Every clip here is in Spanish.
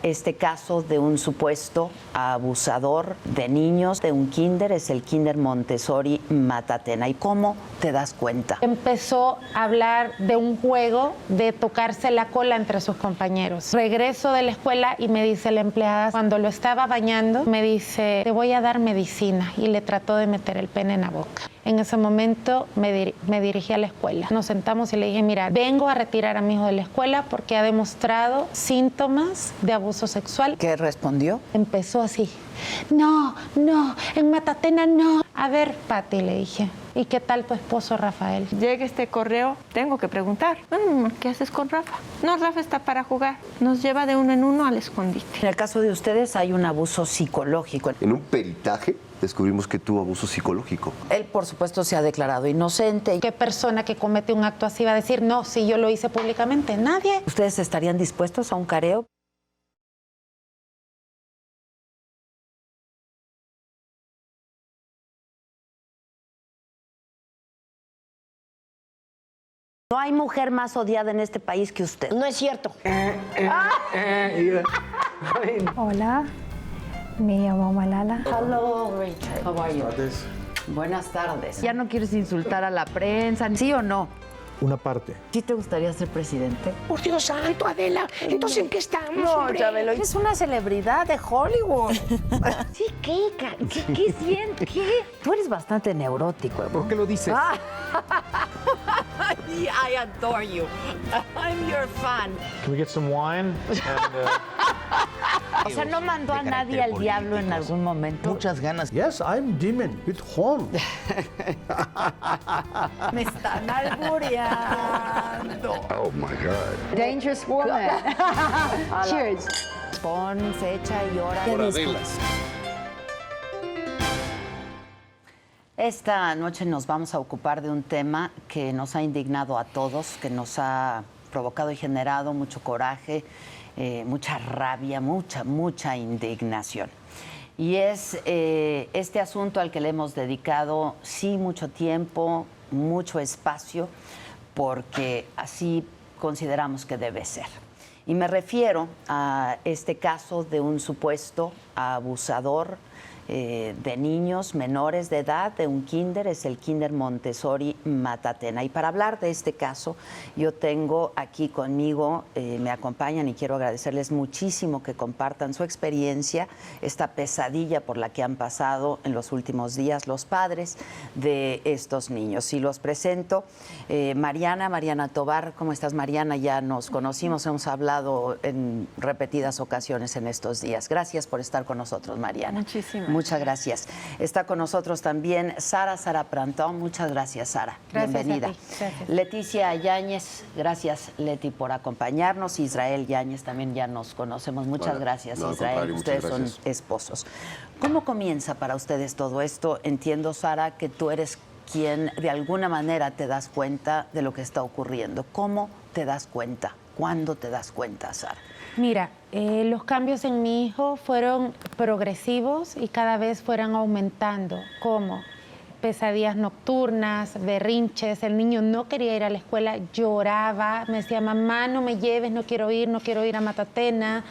este caso de un supuesto abusador de niños de un kinder, es el Kinder Montessori Matatena. ¿Y cómo te das cuenta? Empezó a hablar de un juego de tocarse la cola entre sus compañeros. Regreso de la escuela y me dice la empleada, cuando lo estaba bañando, me dice, te voy a dar medicina, y le trató de meter el pene en la boca. En ese momento me dirigí a la escuela. Nos sentamos y le dije, mira, vengo a retirar a mi hijo de la escuela porque ha demostrado síntomas de abuso sexual. ¿Qué respondió? Empezó así, no, en Matatena no. A ver, Pati, le dije, ¿y qué tal tu esposo Rafael? Llega este correo, tengo que preguntar, bueno, ¿qué haces con Rafa? No, Rafa está para jugar. Nos lleva de uno en uno al escondite. En el caso de ustedes hay un abuso psicológico. En un peritaje descubrimos que tuvo abuso psicológico. Él, por supuesto, se ha declarado inocente. ¿Qué persona que comete un acto así va a decir, no, si yo lo hice públicamente? Nadie. ¿Ustedes estarían dispuestos a un careo? No hay mujer más odiada en este país que usted. No es cierto. Hola, me llamo Malala. Hello, Rachel. How are you? Buenas tardes. ¿Ya no quieres insultar a la prensa, sí o no? Una parte. ¿Sí te gustaría ser presidente? Por Dios santo, Adela. Entonces, ¿en qué estamos, hombre? Chabelo, es una celebridad de Hollywood. Sí, ¿qué sientes? ¿Qué? Tú eres bastante neurótico. ¿Por qué lo dices? I adore you. I'm your fan. Can we get some wine? O sea, ¿no mandó a nadie al diablo en algún momento? Muchas ganas. Yes, I'm demon with horn. Me están albureando. Oh my God. Dangerous woman. Cheers. Pon fecha y hora. Esta noche nos vamos a ocupar de un tema que nos ha indignado a todos, que nos ha provocado y generado mucho coraje, mucha rabia, mucha indignación. Y es este asunto al que le hemos dedicado, sí, mucho tiempo, mucho espacio, porque así consideramos que debe ser. Y me refiero a este caso de un supuesto abusador de niños menores de edad de un kinder, es el Kinder Montessori Matatena. Y para hablar de este caso, yo tengo aquí conmigo, me acompañan y quiero agradecerles muchísimo que compartan su experiencia, esta pesadilla por la que han pasado en los últimos días los padres de estos niños. Y los presento, Mariana Tobar. ¿Cómo estás, Mariana? Ya nos conocimos, hemos hablado en repetidas ocasiones en estos días. Gracias por estar con nosotros, Mariana. Muchísimas. Muchas gracias. Está con nosotros también Sara Prantón. Muchas gracias, Sara. Gracias. Bienvenida. A ti. Gracias. Leticia Yáñez, gracias, Leti, por acompañarnos. Israel Yáñez, también ya nos conocemos. Muchas gracias, no, Israel. compadre, Ustedes muchas gracias. son esposos. ¿Cómo comienza para ustedes todo esto? Entiendo, Sara, que tú eres quien de alguna manera te das cuenta de lo que está ocurriendo. ¿Cómo te das cuenta? ¿Cuándo te das cuenta, Sara? Mira, los cambios en mi hijo fueron progresivos y cada vez fueron aumentando. ¿Cómo? Pesadillas nocturnas, berrinches, el niño no quería ir a la escuela, lloraba, me decía, mamá, no me lleves, no quiero ir a Matatena.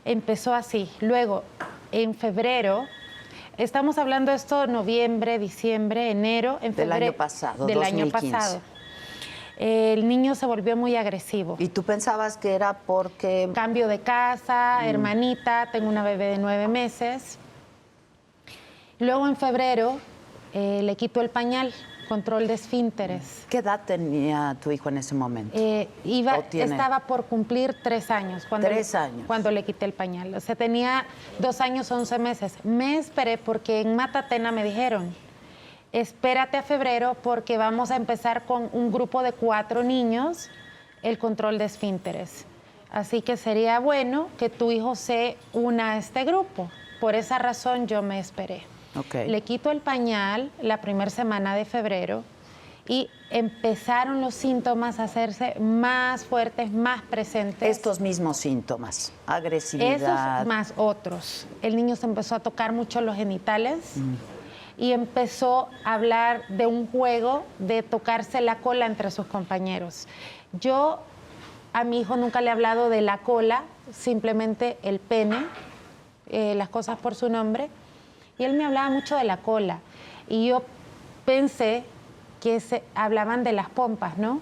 Empezó así. Luego, en febrero, estamos hablando de esto noviembre, diciembre, enero, en febrero. Del año pasado, Del 2015. año pasado. El niño se volvió muy agresivo. ¿Y tú pensabas que era porque...? Cambio de casa, hermanita, tengo una bebé de 9 meses. Luego en febrero le quito el pañal, control de esfínteres. ¿Qué edad tenía tu hijo en ese momento? Estaba por cumplir 3 años. 3 años. Cuando le quité el pañal. O sea, tenía 2 años, 11 meses. Me esperé porque en Matatena me dijeron, espérate a febrero porque vamos a empezar con un grupo de 4 niños el control de esfínteres. Así que sería bueno que tu hijo se una a este grupo. Por esa razón yo me esperé. Okay. Le quito el pañal la primera semana de febrero y empezaron los síntomas a hacerse más fuertes, más presentes. Estos mismos síntomas, agresividad. Esos más otros. El niño se empezó a tocar mucho los genitales. Y empezó a hablar de un juego de tocarse la cola entre sus compañeros. Yo A mi hijo nunca le he hablado de la cola, simplemente el pene, las cosas por su nombre. Y él me hablaba mucho de la cola. Y yo pensé que hablaban de las pompas, ¿no?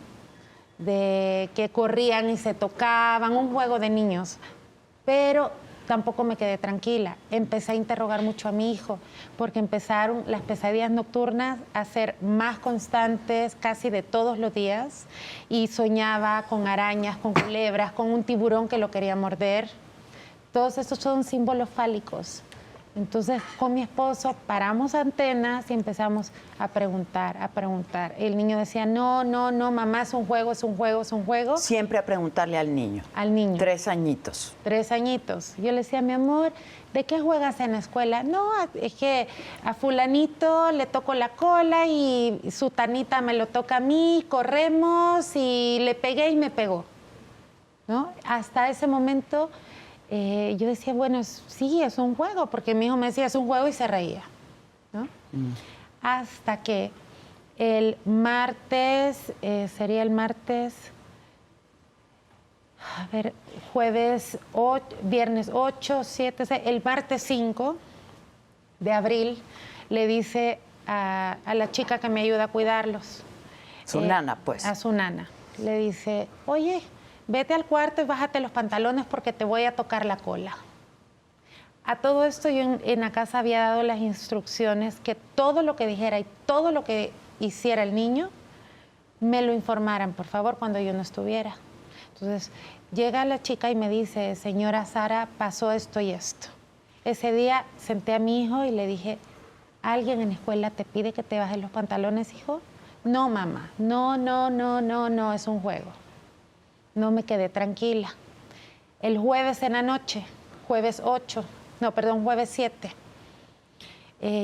De que corrían y se tocaban, un juego de niños. Pero tampoco me quedé tranquila. Empecé a interrogar mucho a mi hijo, porque empezaron las pesadillas nocturnas a ser más constantes, casi de todos los días, y soñaba con arañas, con culebras, con un tiburón que lo quería morder. Todos estos son símbolos fálicos. Entonces, con mi esposo paramos antenas y empezamos a preguntar, a preguntar. El niño decía, no, no, no, mamá, es un juego, es un juego, es un juego. Siempre a preguntarle al niño. Al niño. 3 añitos. 3 añitos. Yo le decía, mi amor, ¿de qué juegas en la escuela? No, es que a fulanito le toco la cola y su tanita me lo toca a mí, corremos y le pegué y me pegó, ¿no? Hasta ese momento yo decía, bueno, sí, es un juego, porque mi hijo me decía, es un juego y se reía, ¿no? Hasta que el martes, sería el martes, a ver, viernes 8, 7, 6, el martes 5 de abril le dice a la chica que me ayuda a cuidarlos. Su nana, pues. A su nana. Le dice, oye, vete al cuarto y bájate los pantalones porque te voy a tocar la cola. A todo esto yo en la casa había dado las instrucciones que todo lo que dijera y todo lo que hiciera el niño me lo informaran, por favor, cuando yo no estuviera. Entonces, llega la chica y me dice, señora Sara, pasó esto y esto. Ese día senté a mi hijo y le dije, ¿alguien en la escuela te pide que te bajes los pantalones, hijo? No, mamá, no, no, no, no, no, es un juego. No me quedé tranquila. El jueves en la noche, jueves 7,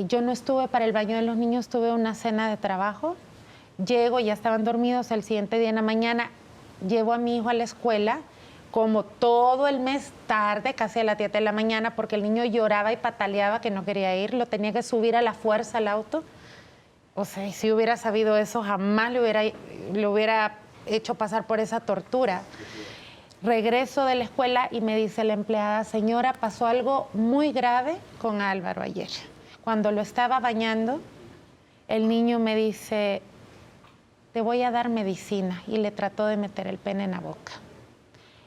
yo no estuve para el baño de los niños, tuve una cena de trabajo. Llego, ya estaban dormidos, el siguiente día en la mañana llevo a mi hijo a la escuela, como todo el mes tarde, casi a las 10 de la mañana, porque el niño lloraba y pataleaba que no quería ir, lo tenía que subir a la fuerza al auto. O sea, si hubiera sabido eso, jamás le hubiera hecho pasar por esa tortura. Regreso de la escuela y me dice la empleada, señora, pasó algo muy grave con Álvaro ayer. Cuando lo estaba bañando, el niño me dice, te voy a dar medicina, y le trató de meter el pene en la boca.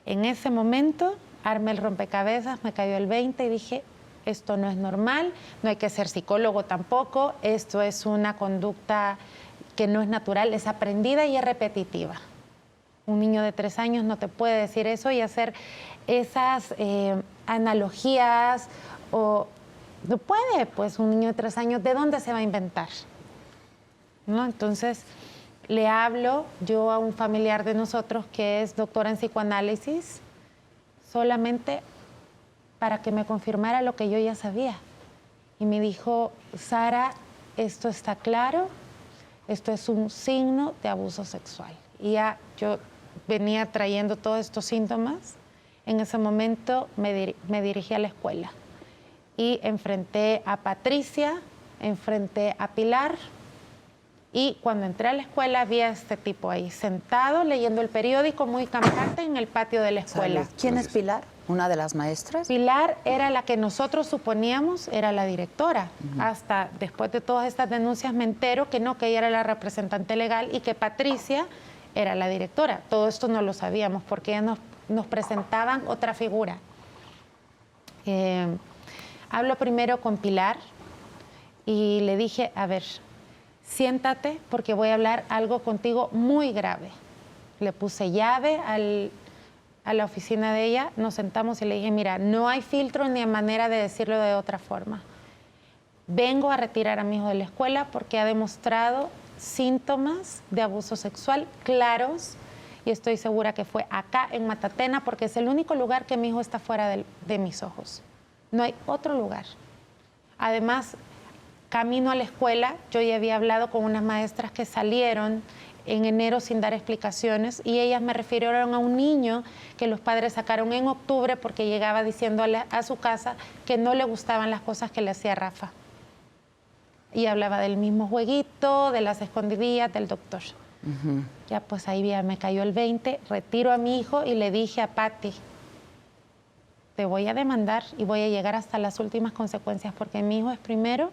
En ese momento, armé el rompecabezas, me cayó el 20 y dije, esto no es normal, no hay que ser psicólogo tampoco, esto es una conducta que no es natural, es aprendida y es repetitiva. Un niño de 3 años no te puede decir eso y hacer esas analogías, o no puede, pues un niño de 3 años, ¿de dónde se va a inventar? ¿No? Entonces, le hablo yo a un familiar de nosotros que es doctora en psicoanálisis, solamente para que me confirmara lo que yo ya sabía. Y me dijo, Sara, esto está claro, esto es un signo de abuso sexual. Y ya yo venía trayendo todos estos síntomas. En ese momento me dirigí a la escuela y enfrenté a Patricia, enfrenté a Pilar, y cuando entré a la escuela había este tipo ahí sentado leyendo el periódico muy campante en el patio de la escuela. ¿Quién es Pilar? ¿Una de las maestras? Pilar era la que nosotros suponíamos era la directora. Hasta después de todas estas denuncias me entero que no, que ella era la representante legal y que Patricia era la directora. Todo esto no lo sabíamos porque ellas nos presentaban otra figura. Hablo primero con Pilar y le dije, a ver, siéntate porque voy a hablar algo contigo muy grave. Le puse llave a la oficina de ella, nos sentamos y le dije, mira, no hay filtro ni manera de decirlo de otra forma. Vengo a retirar a mi hijo de la escuela porque ha demostrado síntomas de abuso sexual claros y estoy segura que fue acá en Matatena porque es el único lugar que mi hijo está fuera de mis ojos. No hay otro lugar. Además, camino a la escuela, yo ya había hablado con unas maestras que salieron en enero sin dar explicaciones y ellas me refirieron a un niño que los padres sacaron en octubre porque llegaba diciendo a su casa que no le gustaban las cosas que le hacía Rafa. Y hablaba del mismo jueguito, de las escondidillas del doctor. Ya pues ahí ya me cayó el 20, retiro a mi hijo y le dije a Patti, te voy a demandar y voy a llegar hasta las últimas consecuencias porque mi hijo es primero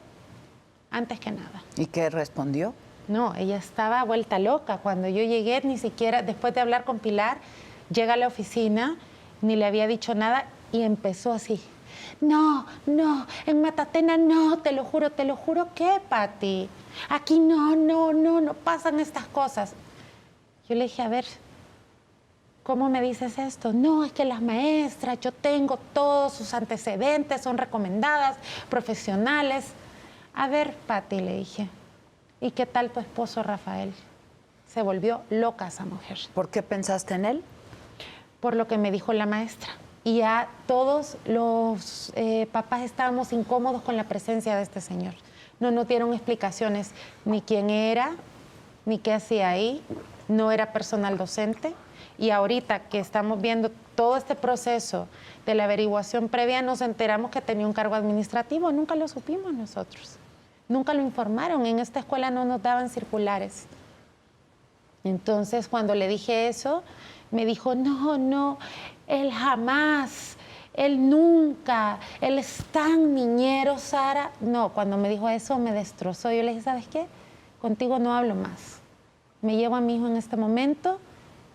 antes que nada. ¿Y qué respondió? No, ella estaba vuelta loca. Cuando yo llegué, ni siquiera, después de hablar con Pilar, llega a la oficina, ni le había dicho nada y empezó así. No, en Matatena no, te lo juro, ¿qué, Pati? Aquí no pasan estas cosas. Yo le dije, a ver, ¿cómo me dices esto? No, es que las maestras, yo tengo todos sus antecedentes, son recomendadas, profesionales. A ver, Pati, le dije, ¿y qué tal tu esposo Rafael? Se volvió loca esa mujer. ¿Por qué pensaste en él? Por lo que me dijo la maestra. Y ya todos los papás estábamos incómodos con la presencia de este señor. No nos dieron explicaciones ni quién era, ni qué hacía ahí. No era personal docente. Y ahorita que estamos viendo todo este proceso de la averiguación previa, nos enteramos que tenía un cargo administrativo. Nunca lo supimos nosotros. Nunca lo informaron. En esta escuela no nos daban circulares. Entonces, cuando le dije eso, me dijo, no, él jamás, él nunca, él es tan niñero, Sara. No, cuando me dijo eso me destrozó. Yo le dije, ¿sabes qué? Contigo no hablo más. Me llevo a mi hijo en este momento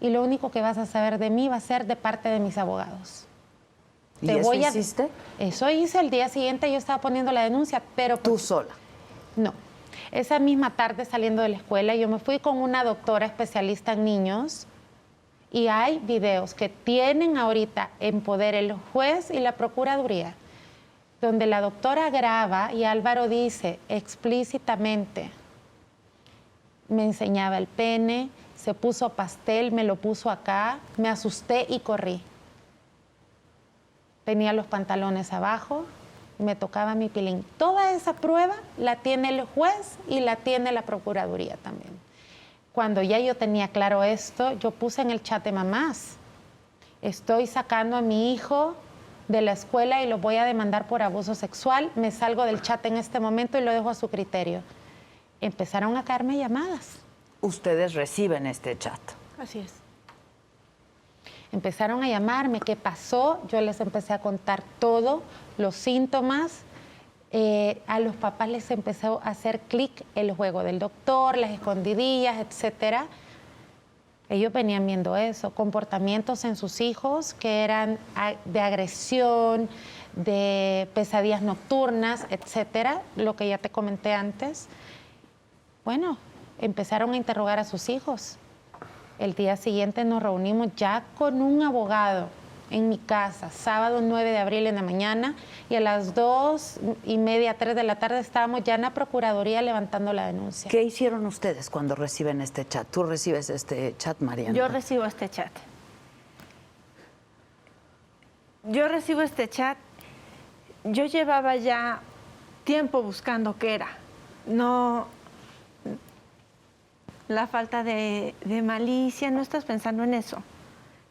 y lo único que vas a saber de mí va a ser de parte de mis abogados. ¿Y eso hiciste? Eso hice. El día siguiente yo estaba poniendo la denuncia, pero... ¿Tú sola? No. Esa misma tarde saliendo de la escuela yo me fui con una doctora especialista en niños y hay videos que tienen ahorita en poder el juez y la procuraduría donde la doctora graba y Álvaro dice explícitamente, me enseñaba el pene, se puso pastel, me lo puso acá, me asusté y corrí. Tenía los pantalones abajo, me tocaba mi pilín. Toda esa prueba la tiene el juez y la tiene la procuraduría también. Cuando ya yo tenía claro esto, yo puse en el chat de mamás, estoy sacando a mi hijo de la escuela y lo voy a demandar por abuso sexual, me salgo del chat en este momento y lo dejo a su criterio. Empezaron a caerme llamadas. Ustedes reciben este chat. Así es. Empezaron a llamarme, ¿qué pasó? Yo les empecé a contar todo, los síntomas. A los papás les empezó a hacer clic el juego del doctor, las escondidillas, etcétera. Ellos venían viendo eso, comportamientos en sus hijos que eran de agresión, de pesadillas nocturnas, etcétera, lo que ya te comenté antes. Bueno, empezaron a interrogar a sus hijos. El día siguiente nos reunimos ya con un abogado en mi casa, sábado 9 de abril en la mañana, y a las 2:30, 3 de la tarde estábamos ya en la Procuraduría levantando la denuncia. ¿Qué hicieron ustedes cuando reciben este chat? ¿Tú recibes este chat, Mariana? Yo recibo este chat. Yo llevaba ya tiempo buscando qué era. No, la falta de malicia, no estás pensando en eso.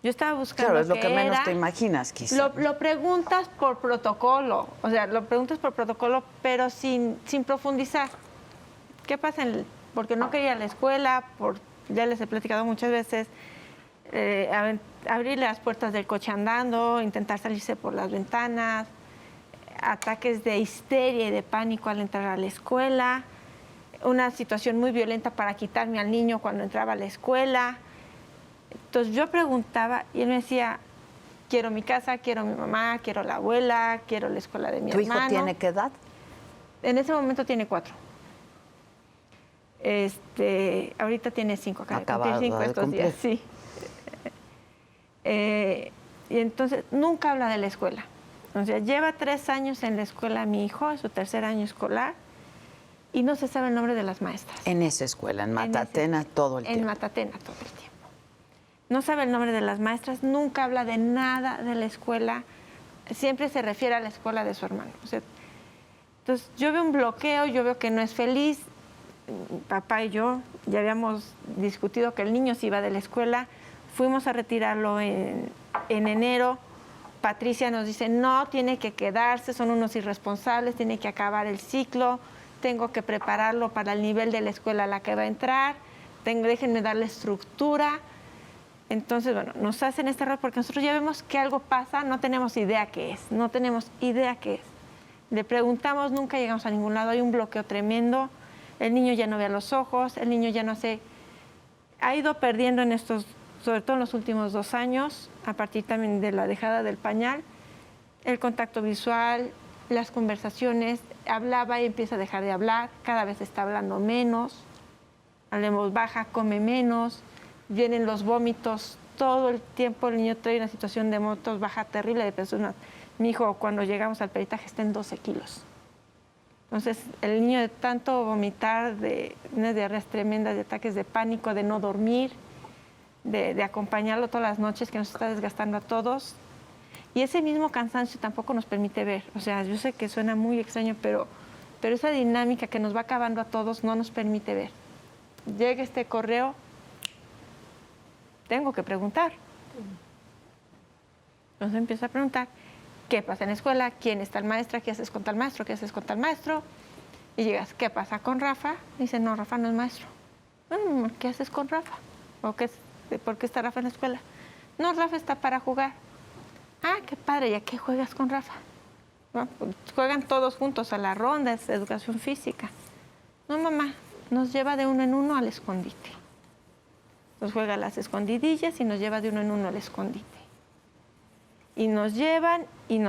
Yo estaba buscando Claro, es lo que menos era. te imaginas, quizá. Lo preguntas por protocolo, o sea, lo preguntas por protocolo, pero sin profundizar. ¿Qué pasa? Porque no quería la escuela, ya les he platicado muchas veces, abrir las puertas del coche andando, intentar salirse por las ventanas, ataques de histeria y de pánico al entrar a la escuela, una situación muy violenta para quitarme al niño cuando entraba a la escuela. Entonces yo preguntaba y él me decía, quiero mi casa, quiero mi mamá, quiero la abuela, quiero la escuela de mi hermano. ¿Tu hijo tiene qué edad? En ese momento tiene 4. Ahorita tiene 5, acaba de cumplir 5 estos días, sí. Y entonces nunca habla de la escuela. O sea, lleva 3 años en la escuela mi hijo, es su 3er año escolar, y no se sabe el nombre de las maestras. En esa escuela, en Matatena, todo el tiempo. En Matatena, todo el tiempo. No sabe el nombre de las maestras, nunca habla de nada de la escuela, siempre se refiere a la escuela de su hermano. O sea, entonces, yo veo un bloqueo, yo veo que no es feliz. Papá y yo ya habíamos discutido que el niño se iba de la escuela, fuimos a retirarlo en enero. Patricia nos dice, no, tiene que quedarse, son unos irresponsables, tiene que acabar el ciclo, tengo que prepararlo para el nivel de la escuela a la que va a entrar, déjenme darle estructura. Entonces, bueno, nos hacen este error porque nosotros ya vemos que algo pasa, no tenemos idea qué es, no tenemos idea qué es. Le preguntamos, nunca llegamos a ningún lado, hay un bloqueo tremendo, el niño ya no ve a los ojos, el niño ya no hace... Ha ido perdiendo en estos, sobre todo en los últimos 2 años, a partir también de la dejada del pañal, el contacto visual, las conversaciones, hablaba y empieza a dejar de hablar, cada vez está hablando menos, hablemos baja, come menos, vienen los vómitos, todo el tiempo el niño trae una situación de vómitos baja terrible de peso. Mi hijo cuando llegamos al peritaje está en 12 kilos. Entonces el niño de tanto vomitar, de unas diarreas tremendas, de ataques de pánico, de no dormir, de acompañarlo todas las noches que nos está desgastando a todos. Y ese mismo cansancio tampoco nos permite ver. O sea, yo sé que suena muy extraño, pero esa dinámica que nos va acabando a todos no nos permite ver. Llega este correo, tengo que preguntar. Entonces empiezo a preguntar, ¿qué pasa en la escuela? ¿Quién es tal maestra? ¿Qué haces con tal maestro? ¿Qué haces con tal maestro? Y llegas, ¿qué pasa con Rafa? Y dice, no, Rafa no es maestro. Bueno, ¿qué haces con Rafa? ¿O por qué está Rafa en la escuela? No, Rafa está para jugar. Ah, qué padre, ¿ya qué juegas con Rafa? No, pues, juegan todos juntos a la ronda, es educación física. No, mamá, nos lleva de 1 en 1 al escondite. Nos juega las escondidillas y nos lleva de 1 en 1 al escondite. Y nos llevan y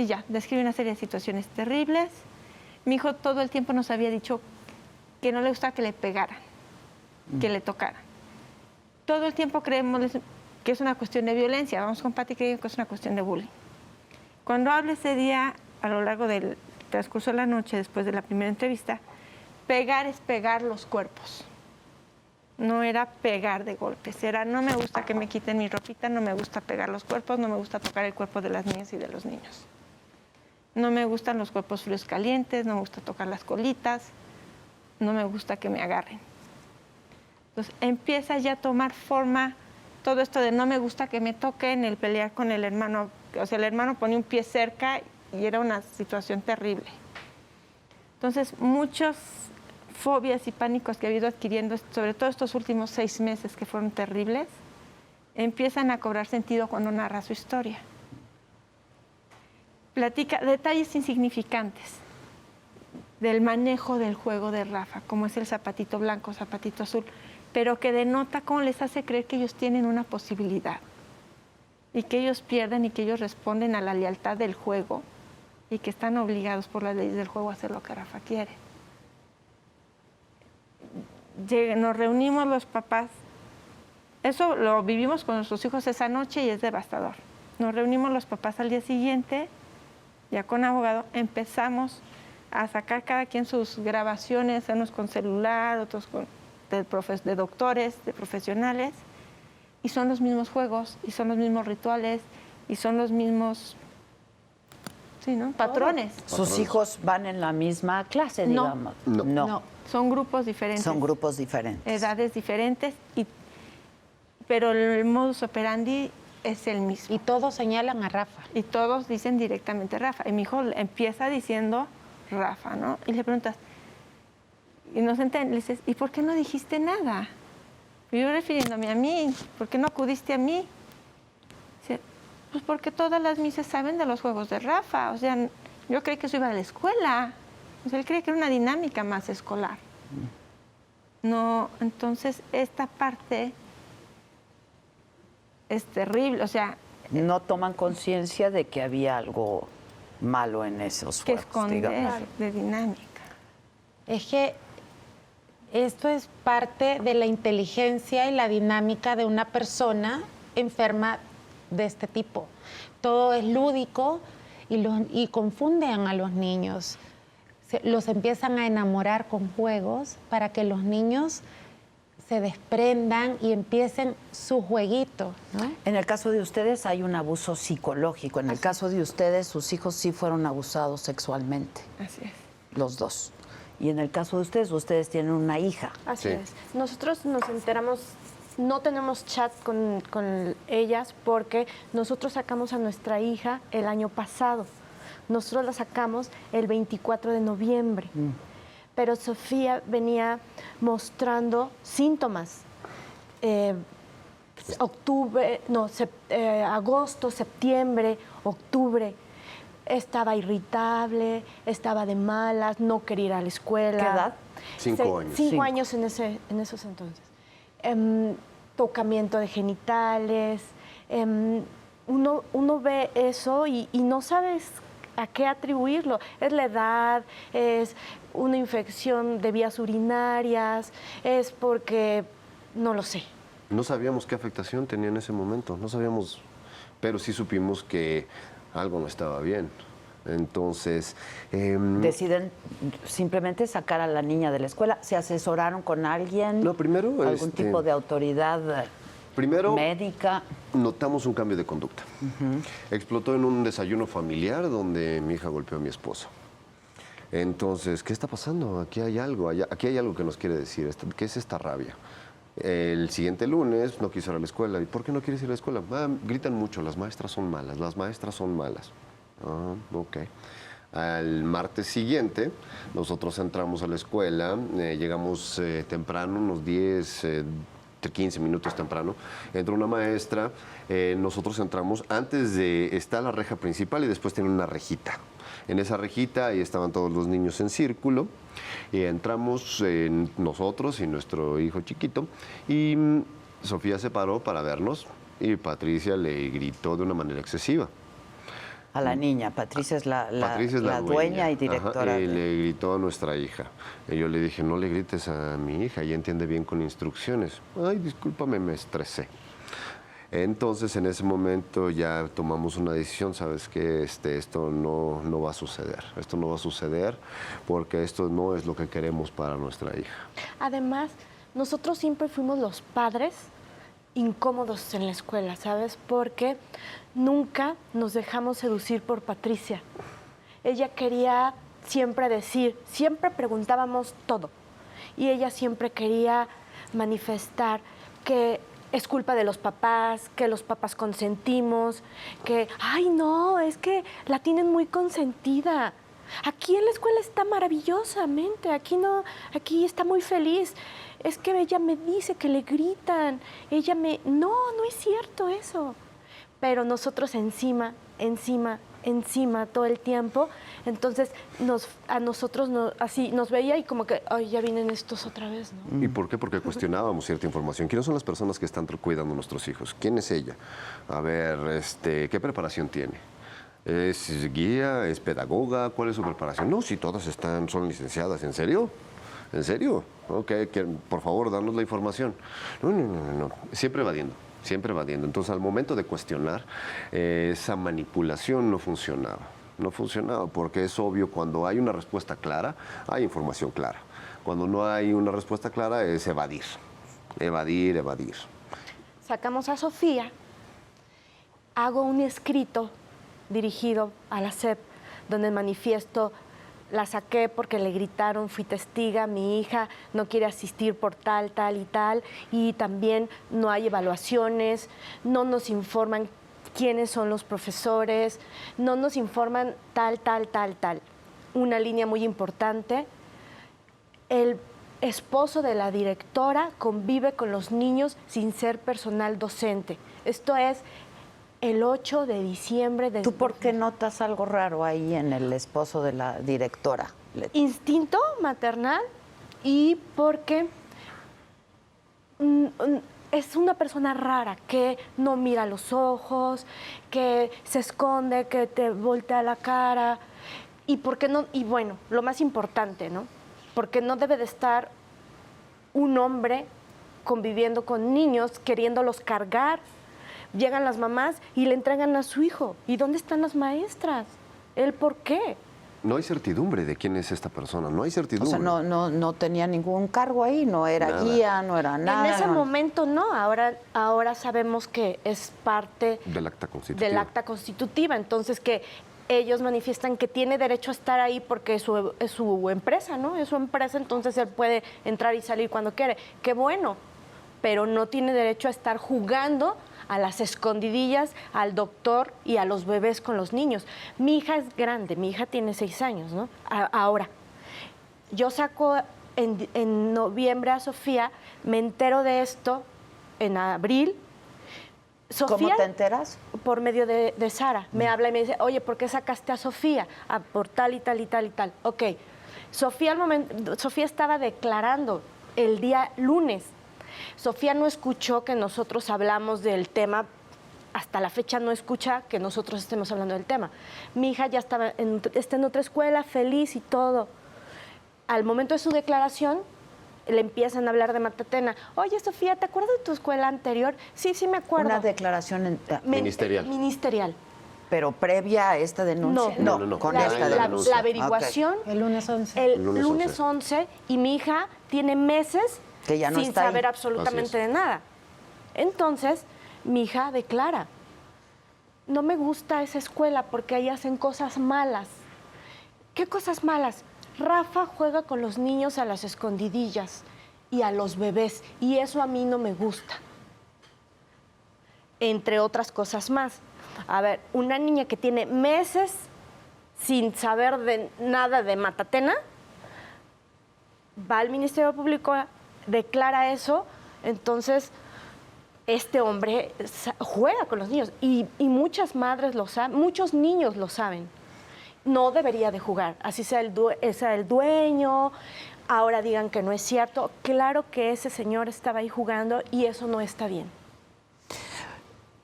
ya, describe una serie de situaciones terribles. Mi hijo todo el tiempo nos había dicho que no le gustaba que le pegaran, que le tocaran. Todo el tiempo creemos que es una cuestión de violencia. Vamos con Pati y creemos que es una cuestión de bullying. Cuando hablo ese día, a lo largo del transcurso de la noche, después de la primera entrevista, pegar es pegar los cuerpos. No era pegar de golpes, era no me gusta que me quiten mi ropita, no me gusta pegar los cuerpos, no me gusta tocar el cuerpo de las niñas y de los niños. No me gustan los cuerpos fríos calientes, no me gusta tocar las colitas, no me gusta que me agarren. Entonces empieza ya a tomar forma todo esto de no me gusta que me toquen, el pelear con el hermano. O sea, el hermano ponía un pie cerca y era una situación terrible. Entonces, muchas fobias y pánicos que he ido adquiriendo, sobre todo estos últimos 6 meses que fueron terribles, empiezan a cobrar sentido cuando narra su historia. Platica detalles insignificantes del manejo del juego de Rafa, como es el zapatito blanco, zapatito azul, pero que denota cómo les hace creer que ellos tienen una posibilidad y que ellos pierden y que ellos responden a la lealtad del juego y que están obligados por las leyes del juego a hacer lo que Rafa quiere. Nos reunimos los papás, eso lo vivimos con nuestros hijos esa noche y es devastador. Nos reunimos los papás al día siguiente, ya con abogado, empezamos a sacar cada quien sus grabaciones, unos con celular, otros de doctores, de profesionales, y son los mismos juegos, y son los mismos rituales, y son los mismos patrones. ¿Sus hijos van en la misma clase, digamos? No. Son grupos diferentes. Son grupos diferentes. Edades diferentes, pero el modus operandi es el mismo. Y todos señalan a Rafa. Y todos dicen directamente Rafa. Y mi hijo empieza diciendo Rafa, ¿no? Y le preguntas, y no se entiende, le dices, ¿y por qué no dijiste nada? Y yo refiriéndome a mí, ¿por qué no acudiste a mí? Dice, pues porque todas las misas saben de los juegos de Rafa. O sea, yo creí que eso iba a la escuela. O sea, él cree que era una dinámica más escolar. No, entonces esta parte es terrible. O sea, no toman conciencia de que había algo malo en esos que juegos, esconder digamos. de dinámica. Es que esto es parte de la inteligencia y la dinámica de una persona enferma de este tipo. Todo es lúdico y confunden a los niños. Los empiezan a enamorar con juegos para que los niños se desprendan y empiecen su jueguito, ¿no? En el caso de ustedes hay un abuso psicológico. En el caso de ustedes, sus hijos sí fueron abusados sexualmente. Así es. Los dos. Y en el caso de ustedes tienen una hija. Así es. Nosotros nos enteramos, no tenemos chat con ellas porque nosotros sacamos a nuestra hija el año pasado. Nosotros la sacamos el 24 de noviembre. pero Sofía venía mostrando síntomas. Agosto, septiembre, octubre, estaba irritable, estaba de malas, no quería ir a la escuela. ¿Qué edad? 5 años. 5 años en esos entonces. Tocamiento de genitales. Uno ve eso y no sabes a qué atribuirlo. Es la edad, es una infección de vías urinarias, es porque no lo sé. No sabíamos qué afectación tenía en ese momento, no sabíamos, pero sí supimos que algo no estaba bien. Entonces... Deciden simplemente sacar a la niña de la escuela. ¿Se asesoraron con alguien? No, primero... ¿Algún tipo de autoridad médica? Notamos un cambio de conducta. Explotó en un desayuno familiar donde mi hija golpeó a mi esposo. Entonces, ¿qué está pasando? Aquí hay algo que nos quiere decir. ¿Qué es esta rabia? El siguiente lunes no quiso ir a la escuela. ¿Y por qué no quieres ir a la escuela? Gritan mucho, las maestras son malas, las maestras son malas. Ah, ok. Al martes siguiente, nosotros entramos a la escuela, llegamos temprano, unos 15 minutos temprano, entró una maestra, nosotros entramos, está la reja principal y después tiene una rejita. En esa rejita ahí estaban todos los niños en círculo, y entramos nosotros y nuestro hijo chiquito, y Sofía se paró para vernos y Patricia le gritó de una manera excesiva. A la niña, Patricia es la dueña y directora. Ajá, y le gritó a nuestra hija. Y yo le dije, no le grites a mi hija, ella entiende bien con instrucciones. Ay, discúlpame, me estresé. Entonces, en ese momento ya tomamos una decisión, ¿sabes qué? Esto no va a suceder. Esto no va a suceder porque esto no es lo que queremos para nuestra hija. Además, nosotros siempre fuimos los padres incómodos en la escuela, ¿sabes? Porque nunca nos dejamos seducir por Patricia. Ella quería siempre decir, siempre preguntábamos todo. Y ella siempre quería manifestar que es culpa de los papás, que los papás consentimos, que, ay, no, es que la tienen muy consentida. Aquí en la escuela está maravillosamente, aquí está muy feliz. Es que ella me dice que le gritan, no es cierto eso. Pero nosotros encima todo el tiempo, entonces a nosotros así nos veía y como que, ay, ya vienen estos otra vez, ¿no? ¿Y por qué? Porque cuestionábamos cierta información. ¿Quiénes son las personas que están cuidando a nuestros hijos? ¿Quién es ella? A ver, ¿qué preparación tiene? ¿Es guía? ¿Es pedagoga? ¿Cuál es su preparación? No, si todas son licenciadas. ¿En serio? ¿En serio? Ok, por favor, danos la información. No. Siempre evadiendo. Entonces, al momento de cuestionar, esa manipulación no funcionaba. No funcionaba porque es obvio, cuando hay una respuesta clara, hay información clara. Cuando no hay una respuesta clara, es evadir. Evadir. Sacamos a Sofía, hago un escrito dirigido a la SEP, donde manifiesto, la saqué porque le gritaron, fui testiga, mi hija no quiere asistir por tal y tal, y también no hay evaluaciones, no nos informan quiénes son los profesores, no nos informan tal. Una línea muy importante, el esposo de la directora convive con los niños sin ser personal docente. Esto es el 8 de diciembre de... ¿Tú por qué notas algo raro ahí en el esposo de la directora? Instinto maternal y porque es una persona rara que no mira los ojos, que se esconde, que te voltea la cara. Y bueno, lo más importante, ¿no? Porque no debe de estar un hombre conviviendo con niños, queriéndolos cargar. Llegan las mamás y le entregan a su hijo. ¿Y dónde están las maestras? ¿El por qué? No hay certidumbre de quién es esta persona, no hay certidumbre. O sea, no tenía ningún cargo ahí, no era nada. Guía, no era nada. En ese momento no, ahora sabemos que es parte del acta constitutiva. Entonces que ellos manifiestan que tiene derecho a estar ahí porque es su empresa, ¿no? Es su empresa, entonces él puede entrar y salir cuando quiere. Qué bueno, pero no tiene derecho a estar jugando a las escondidillas, al doctor y a los bebés con los niños. Mi hija es grande, mi hija tiene 6 años, ¿no? Ahora, Yo saco en noviembre a Sofía, me entero de esto en abril. Sofía, ¿Cómo te enteras? por medio de Sara. Me habla y me dice, oye, ¿por qué sacaste a Sofía? Ah, por tal y tal y tal y tal. Ok. Sofía estaba declarando el día lunes. Sofía no escuchó que nosotros hablamos del tema, hasta la fecha no escucha que nosotros estemos hablando del tema. Mi hija ya está en otra escuela, feliz y todo. Al momento de su declaración, le empiezan a hablar de Matatena. Oye, Sofía, ¿te acuerdas de tu escuela anterior? Sí, sí me acuerdo. Una declaración Ministerial. Ministerial. pero previa a esta denuncia. No. Con La, esta la- denuncia. la averiguación, El lunes 11. el lunes 11, y mi hija tiene meses Que ya no sin está ahí. saber Así absolutamente es. de nada. Entonces, mi hija declara, no me gusta esa escuela porque ahí hacen cosas malas. ¿Qué cosas malas? Rafa juega con los niños a las escondidillas y a los bebés, y eso a mí no me gusta. Entre otras cosas más. A ver, una niña que tiene meses sin saber de nada de Matatena, va al Ministerio Público, declara eso, entonces este hombre juega con los niños y muchas madres lo saben, muchos niños lo saben. No debería de jugar, así sea el dueño, ahora digan que no es cierto. Claro que ese señor estaba ahí jugando y eso no está bien.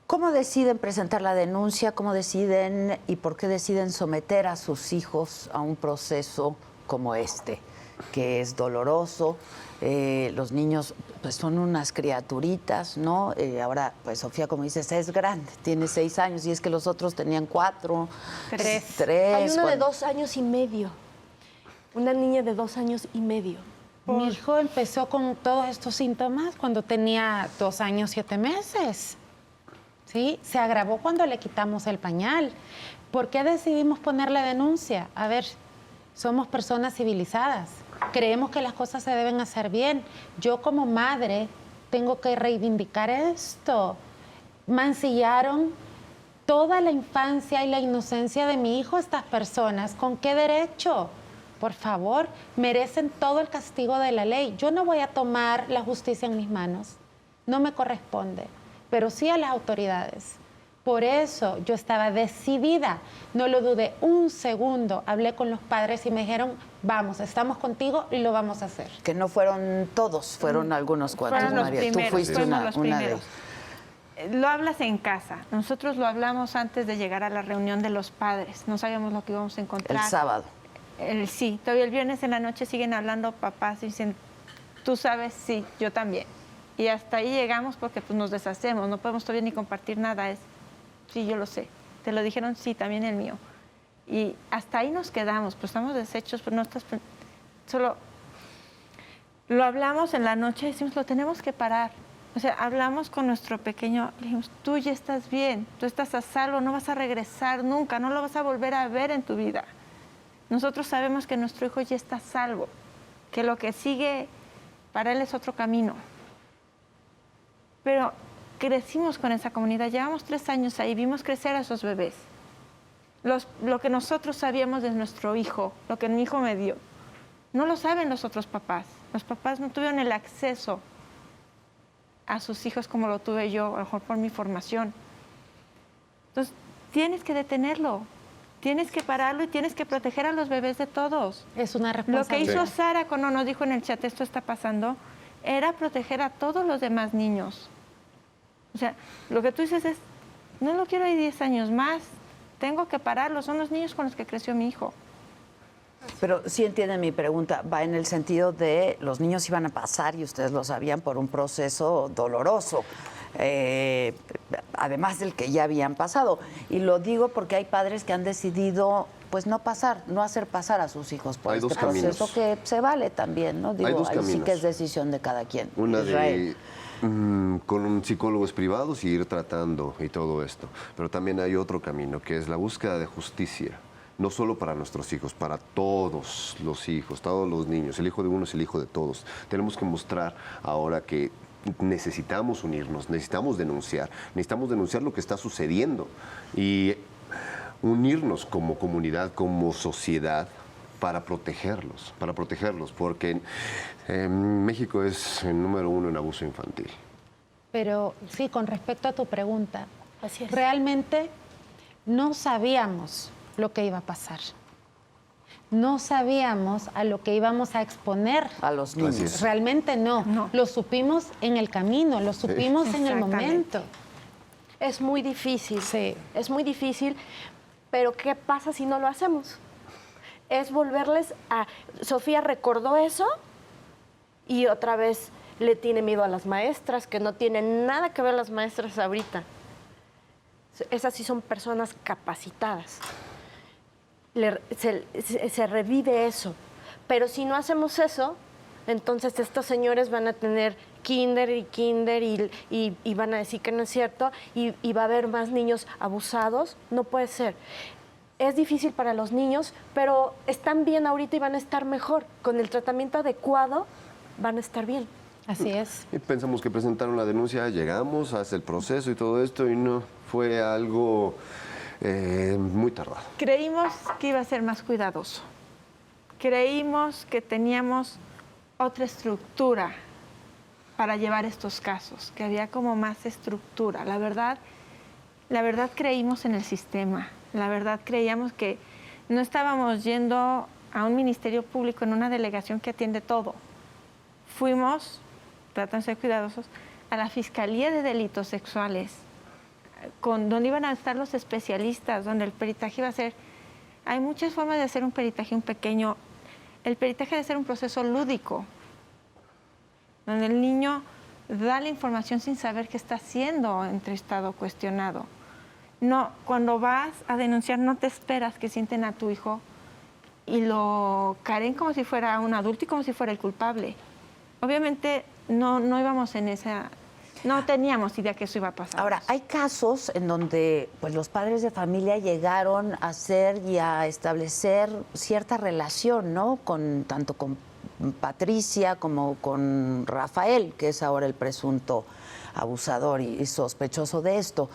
¿Cómo deciden presentar la denuncia? ¿Cómo deciden y por qué deciden someter a sus hijos a un proceso como este, que es doloroso? Los niños pues son unas criaturitas, ¿no? Ahora, pues Sofía, como dices, es grande, tiene 6 años, y es que los otros tenían 4, 3. Hay uno de 2 años y medio, una niña de 2 años y medio. Mi hijo empezó con todos estos síntomas cuando tenía 2 años, 7 meses. ¿Sí? Se agravó cuando le quitamos el pañal. ¿Por qué decidimos poner la denuncia? A ver, somos personas civilizadas. Creemos que las cosas se deben hacer bien. Yo como madre tengo que reivindicar esto. Mancillaron toda la infancia y la inocencia de mi hijo estas personas. ¿Con qué derecho? Por favor, merecen todo el castigo de la ley. Yo no voy a tomar la justicia en mis manos. No me corresponde, pero sí a las autoridades. Por eso yo estaba decidida, no lo dudé un segundo. Hablé con los padres y me dijeron, vamos, estamos contigo y lo vamos a hacer. Que no fueron todos, fueron algunos cuantos, Fueron los María. primeros, Tú fuiste fuimos una, los una de primeros. Lo hablas en casa. Nosotros lo hablamos antes de llegar a la reunión de los padres. No sabíamos lo que íbamos a encontrar. el sábado. Sí, todavía el viernes en la noche siguen hablando papás y dicen, tú sabes, sí, yo también. Y hasta ahí llegamos porque pues, nos deshacemos, no podemos todavía ni compartir nada. Es, sí, yo lo sé. Te lo dijeron, sí, también el mío. Y hasta ahí nos quedamos, pues estamos deshechos, pero no estás... Solo lo hablamos en la noche y decimos, lo tenemos que parar. O sea, hablamos con nuestro pequeño, le dijimos, tú ya estás bien, tú estás a salvo, no vas a regresar nunca, no lo vas a volver a ver en tu vida. Nosotros sabemos que nuestro hijo ya está a salvo, que lo que sigue para él es otro camino. Pero crecimos con esa comunidad, llevamos 3 años ahí, vimos crecer a esos bebés. Lo que nosotros sabíamos de nuestro hijo, lo que mi hijo me dio, no lo saben los otros papás. Los papás no tuvieron el acceso a sus hijos como lo tuve yo, a lo mejor por mi formación. Entonces, tienes que detenerlo, tienes que pararlo y tienes que proteger a los bebés de todos. Es una Lo que responsabilidad. hizo Sara cuando nos dijo en el chat, esto está pasando, era proteger a todos los demás niños. O sea, lo que tú dices es, no lo quiero ahí 10 años más, tengo que pararlo, son los niños con los que creció mi hijo. Pero sí entienden mi pregunta, va en el sentido de los niños iban a pasar, y ustedes lo sabían, por un proceso doloroso, además del que ya habían pasado. Y lo digo porque hay padres que han decidido pues no pasar, no hacer pasar a sus hijos por Hay este dos proceso caminos. que se vale también, ¿no? Digo, dos ahí sí caminos. que es decisión de cada quien. Una Israel. con psicólogos privados y ir tratando y todo esto. Pero también hay otro camino, que es la búsqueda de justicia. No solo para nuestros hijos, para todos los hijos, todos los niños. El hijo de uno es el hijo de todos. Tenemos que mostrar ahora que necesitamos unirnos, necesitamos denunciar lo que está sucediendo y unirnos como comunidad, como sociedad, para protegerlos, porque México es el número 1 en abuso infantil. Pero sí, con respecto a tu pregunta, Así es. realmente no sabíamos lo que iba a pasar. No sabíamos a lo que íbamos a exponer. A los niños. Así es. Realmente no. No. Lo supimos en el camino, lo supimos en el Exactamente. momento. Es muy difícil. Sí. Es muy difícil, pero ¿qué pasa si no lo hacemos? Es volverles a... Sofía recordó eso y otra vez le tiene miedo a las maestras, que no tienen nada que ver las maestras ahorita. Esas sí son personas capacitadas. Se revive eso. Pero si no hacemos eso, entonces estos señores van a tener kinder y van a decir que no es cierto y va a haber más niños abusados. No puede ser. Es difícil para los niños, pero están bien ahorita y van a estar mejor. Con el tratamiento adecuado van a estar bien. Así es. Y pensamos que presentaron la denuncia, llegamos, hace el proceso y todo esto, y no, fue algo muy tardado. Creímos que iba a ser más cuidadoso. Creímos que teníamos otra estructura para llevar estos casos, que había como más estructura. La verdad creímos en el sistema. La verdad creíamos que no estábamos yendo a un ministerio público en una delegación que atiende todo. Fuimos, tratando de ser cuidadosos, a la Fiscalía de Delitos Sexuales, donde iban a estar los especialistas, donde el peritaje iba a ser... Hay muchas formas de hacer un peritaje, un pequeño... El peritaje debe ser un proceso lúdico, donde el niño da la información sin saber qué está siendo entrevistado o cuestionado. No, cuando vas a denunciar no te esperas que sienten a tu hijo y lo caren como si fuera un adulto y como si fuera el culpable. Obviamente no íbamos en esa... No teníamos idea que eso iba a pasar. Ahora, hay casos en donde pues, los padres de familia llegaron a hacer y a establecer cierta relación, ¿no? Tanto con Patricia como con Rafael, que es ahora el presunto abusador y sospechoso de esto.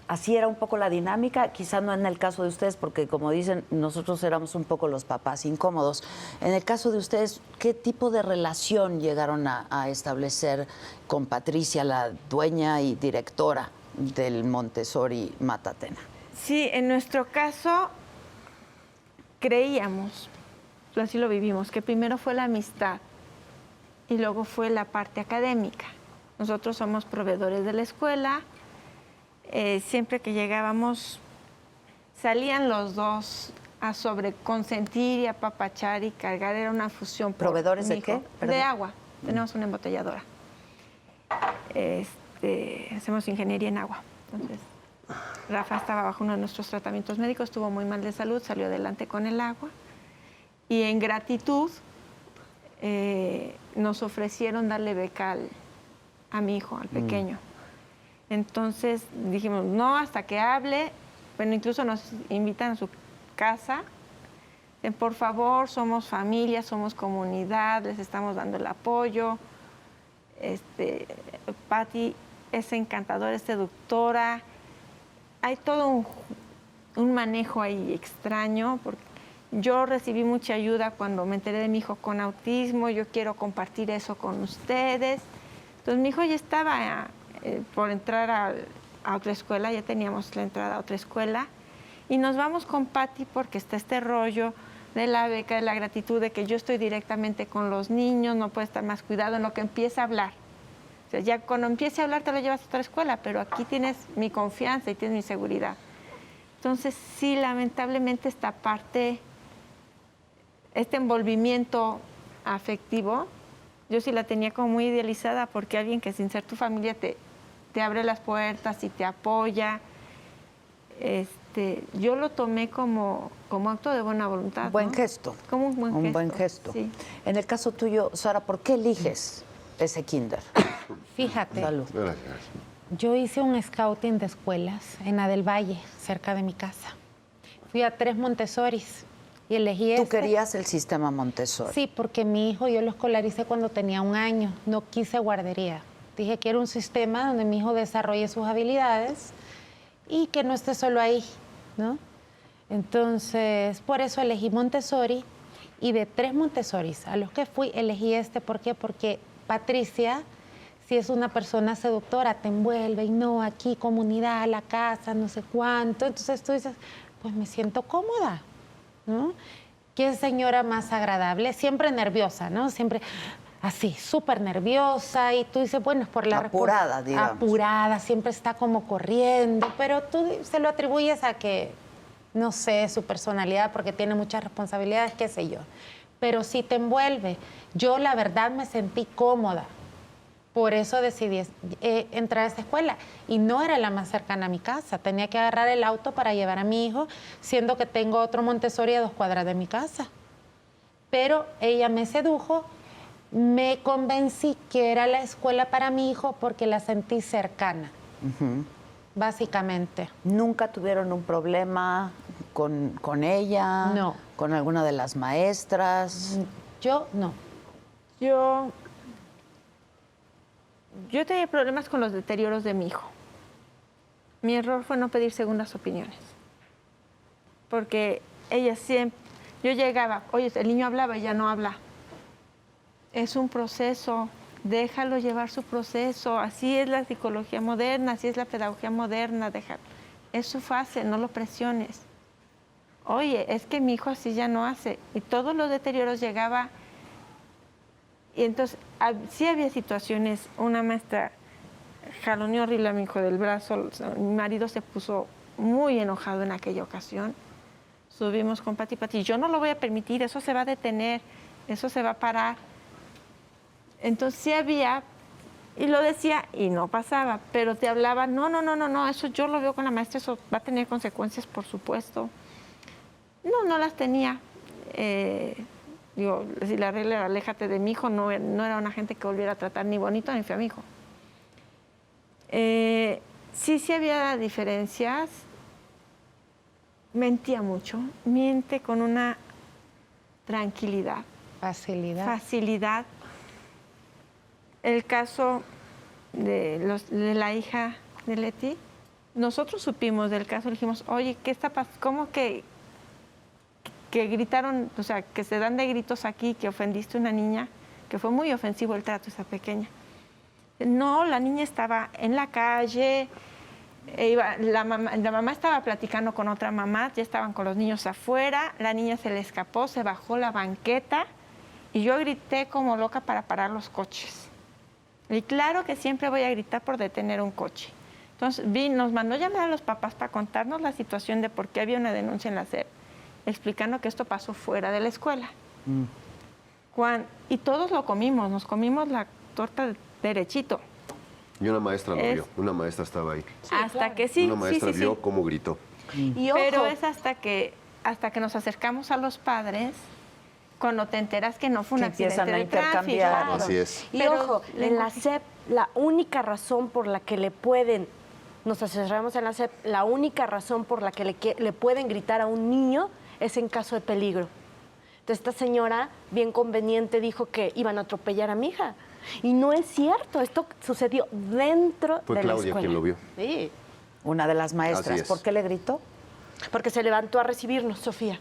Así era un poco la dinámica, quizás no en el caso de ustedes, porque como dicen, nosotros éramos un poco los papás incómodos. En el caso de ustedes, ¿qué tipo de relación llegaron a establecer con Patricia, la dueña y directora del Montessori Matatena? Sí, en nuestro caso creíamos, así lo vivimos, que primero fue la amistad y luego fue la parte académica. Nosotros somos proveedores de la escuela. Siempre que llegábamos, salían los dos a sobreconsentir y apapachar y cargar. Era una fusión. ¿Proveedores de qué? Perdón. De agua. Tenemos una embotelladora. Hacemos ingeniería en agua. Entonces, Rafa estaba bajo uno de nuestros tratamientos médicos, estuvo muy mal de salud, salió adelante con el agua. Y en gratitud nos ofrecieron darle beca a mi hijo, al pequeño. Entonces dijimos, no, hasta que hable. Bueno, incluso nos invitan a su casa. Por favor, somos familia, somos comunidad, les estamos dando el apoyo. Patti es encantadora, es seductora. Hay todo un manejo ahí extraño, porque yo recibí mucha ayuda cuando me enteré de mi hijo con autismo. Yo quiero compartir eso con ustedes. Entonces mi hijo ya estaba por entrar a otra escuela, ya teníamos la entrada a otra escuela, y nos vamos con Patti porque está este rollo de la beca, de la gratitud, de que yo estoy directamente con los niños, no puede estar más cuidado en lo que empieza a hablar. O sea, ya cuando empiece a hablar te lo llevas a otra escuela, pero aquí tienes mi confianza y tienes mi seguridad. Entonces, sí, lamentablemente esta parte, este envolvimiento afectivo, yo sí la tenía como muy idealizada, porque alguien que sin ser tu familia te abre las puertas y te apoya. Yo lo tomé como acto de buena voluntad. Buen ¿no? gesto. Como un buen gesto. Un buen gesto. Sí. En el caso tuyo, Sara, ¿por qué eliges ese kinder? Fíjate, Salud. Gracias. yo hice un scouting de escuelas en la del Valle, cerca de mi casa. Fui a 3 Montessoris y elegí ¿Tú este. querías el sistema Montessori? Sí, porque mi hijo yo lo escolaricé cuando tenía 1 año. No quise guardería. Dije que era un sistema donde mi hijo desarrolle sus habilidades y que no esté solo ahí, ¿no? Entonces, por eso elegí Montessori, y de 3 Montessoris a los que fui, elegí este. ¿Por qué? Porque Patricia, si es una persona seductora, te envuelve, y no, aquí comunidad, la casa, no sé cuánto. Entonces tú dices, pues me siento cómoda, ¿no? ¿Qué señora más agradable? Siempre nerviosa, ¿no? Siempre así, súper nerviosa, y tú dices, bueno, es por la... Apurada, digamos. Apurada, siempre está como corriendo, pero tú se lo atribuyes a que, no sé, su personalidad, porque tiene muchas responsabilidades, qué sé yo. Pero sí te envuelve. Yo, la verdad, me sentí cómoda. Por eso decidí entrar a esta escuela. Y no era la más cercana a mi casa. Tenía que agarrar el auto para llevar a mi hijo, siendo que tengo otro Montessori a 2 cuadras de mi casa. Pero ella me sedujo, me convencí que era la escuela para mi hijo porque la sentí cercana, básicamente. ¿Nunca tuvieron un problema con ella? No. ¿Con alguna de las maestras? Yo no. Yo tenía problemas con los deterioros de mi hijo. Mi error fue no pedir segundas opiniones. Porque ella siempre... Yo llegaba, oye, el niño hablaba y ya no habla. Es un proceso, déjalo llevar su proceso. Así es la psicología moderna, así es la pedagogía moderna. Es su fase, no lo presiones. Oye, es que mi hijo así ya no hace. Y todos los deterioros llegaba... Y entonces, sí había situaciones, una maestra jaloneó horrible a mi hijo del brazo, mi marido se puso muy enojado en aquella ocasión, subimos con Pati, yo no lo voy a permitir, eso se va a detener, eso se va a parar. Entonces sí había, y lo decía, y no pasaba, pero te hablaba, no, eso yo lo veo con la maestra, eso va a tener consecuencias, por supuesto. No las tenía. Digo, si la regla era aléjate de mi hijo, no era una gente que volviera a tratar ni bonito ni feo a mi hijo. Sí había diferencias. Mentía mucho, miente con una tranquilidad. Facilidad. El caso de la hija de Leti, nosotros supimos del caso, le dijimos, oye, ¿qué está pasando? ¿Cómo que gritaron, o sea, que se dan de gritos aquí, que ofendiste a una niña, que fue muy ofensivo el trato a esa pequeña? No, la niña estaba en la calle, la mamá estaba platicando con otra mamá, ya estaban con los niños afuera, la niña se le escapó, se bajó la banqueta y yo grité como loca para parar los coches. Y claro que siempre voy a gritar por detener un coche. Entonces, nos mandó llamar a los papás para contarnos la situación de por qué había una denuncia en la SEP, explicando que esto pasó fuera de la escuela. Y todos lo comimos, nos comimos la torta derechito. Y una maestra lo vio, una maestra estaba ahí. Sí, hasta que sí. Una maestra vio cómo gritó. Y ojo, pero es hasta que nos acercamos a los padres, cuando te enteras que no fue un accidente empiezan a de tráfico. intercambiar. Así es. y Pero ojo, en la SEP, la única razón por la que nos asesoramos en la SEP, la única razón por la que le pueden gritar a un niño es en caso de peligro. Entonces esta señora, bien conveniente, dijo que iban a atropellar a mi hija. Y no es cierto, esto sucedió dentro Fue de la Claudia escuela. quien lo vio. Sí, Una de las maestras. Así es. ¿Por qué le gritó? porque se levantó a recibirnos, Sofía,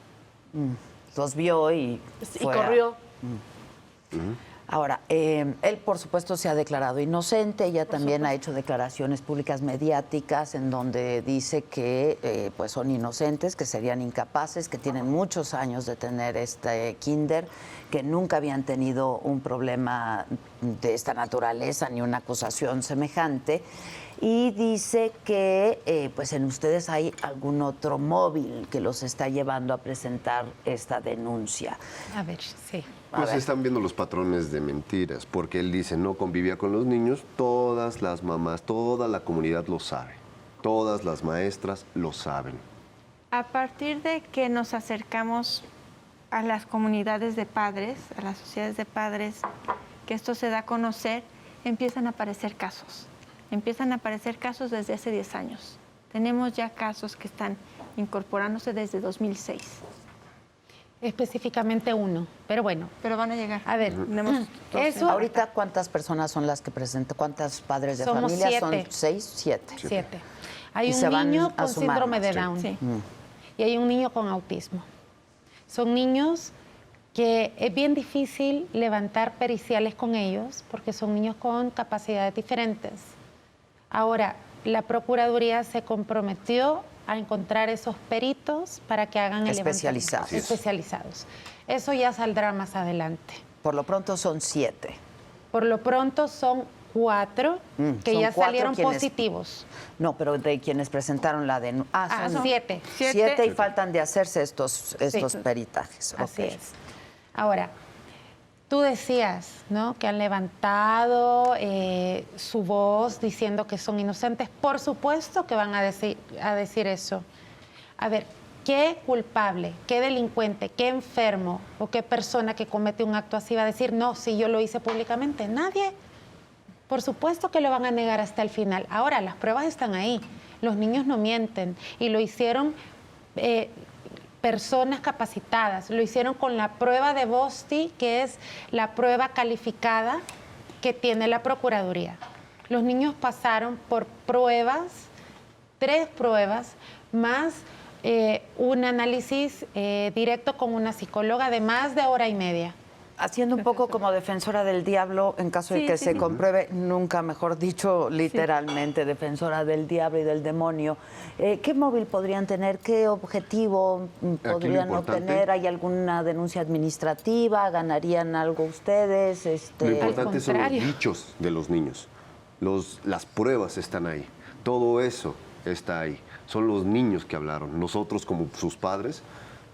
Los vio y y fue corrió. Ahora, él por supuesto se ha declarado inocente, ella también ha hecho declaraciones públicas mediáticas en donde dice que pues son inocentes, que serían incapaces, que tienen muchos años de tener este kinder, que nunca habían tenido un problema de esta naturaleza ni una acusación semejante. Y dice que pues en ustedes hay algún otro móvil que los está llevando a presentar esta denuncia. A ver, sí. Pues se están viendo los patrones de mentiras, porque él dice no convivía con los niños, todas las mamás, toda la comunidad lo sabe, todas las maestras lo saben. A partir de que nos acercamos a las comunidades de padres, a las sociedades de padres, que esto se da a conocer, empiezan a aparecer casos. Empiezan a aparecer casos desde hace 10 años. Tenemos ya casos que están incorporándose desde 2006. Específicamente uno, pero bueno. Pero van a llegar. A ver, Tenemos eso... Ahorita, ¿cuántas personas son las que presentan? ¿Cuántos padres de Somos familia? 7. ¿Son 6? 7. 7. Hay Y se un van niño con a sumar síndrome de más, Down. Sí. y hay un niño con autismo. Son niños que es bien difícil levantar periciales con ellos porque son niños con capacidades diferentes. Ahora, la Procuraduría se comprometió a encontrar esos peritos para que hagan el Especializados. levantamiento. Especializados. Eso ya saldrá más adelante. Por lo pronto son 7. Por lo pronto son 4 que son ya 4 salieron quienes- positivos. No, pero de quienes presentaron la denuncia. son 7. 7 y faltan de hacerse estos peritajes. Así Ok. es. Ahora, tú decías, ¿no?, que han levantado su voz diciendo que son inocentes. Por supuesto que van a decir eso. A ver, ¿qué culpable, qué delincuente, qué enfermo o qué persona que comete un acto así va a decir, no, si yo lo hice públicamente? Nadie. Por supuesto que lo van a negar hasta el final. Ahora, las pruebas están ahí. Los niños no mienten y lo hicieron personas capacitadas. Lo hicieron con la prueba de Bosti, que es la prueba calificada que tiene la Procuraduría. Los niños pasaron por pruebas, 3 pruebas, más un análisis directo con una psicóloga de más de 1h30. Haciendo un poco como defensora del diablo, en caso de Sí, que sí, se sí. compruebe, nunca mejor dicho, literalmente, defensora del diablo y del demonio. ¿Qué móvil podrían tener? ¿Qué objetivo podrían importante- obtener? ¿Hay alguna denuncia administrativa? ¿Ganarían algo ustedes? Lo importante son los contrario. dichos de los niños. Las pruebas están ahí. Todo eso está ahí. Son los niños que hablaron. Nosotros, como sus padres,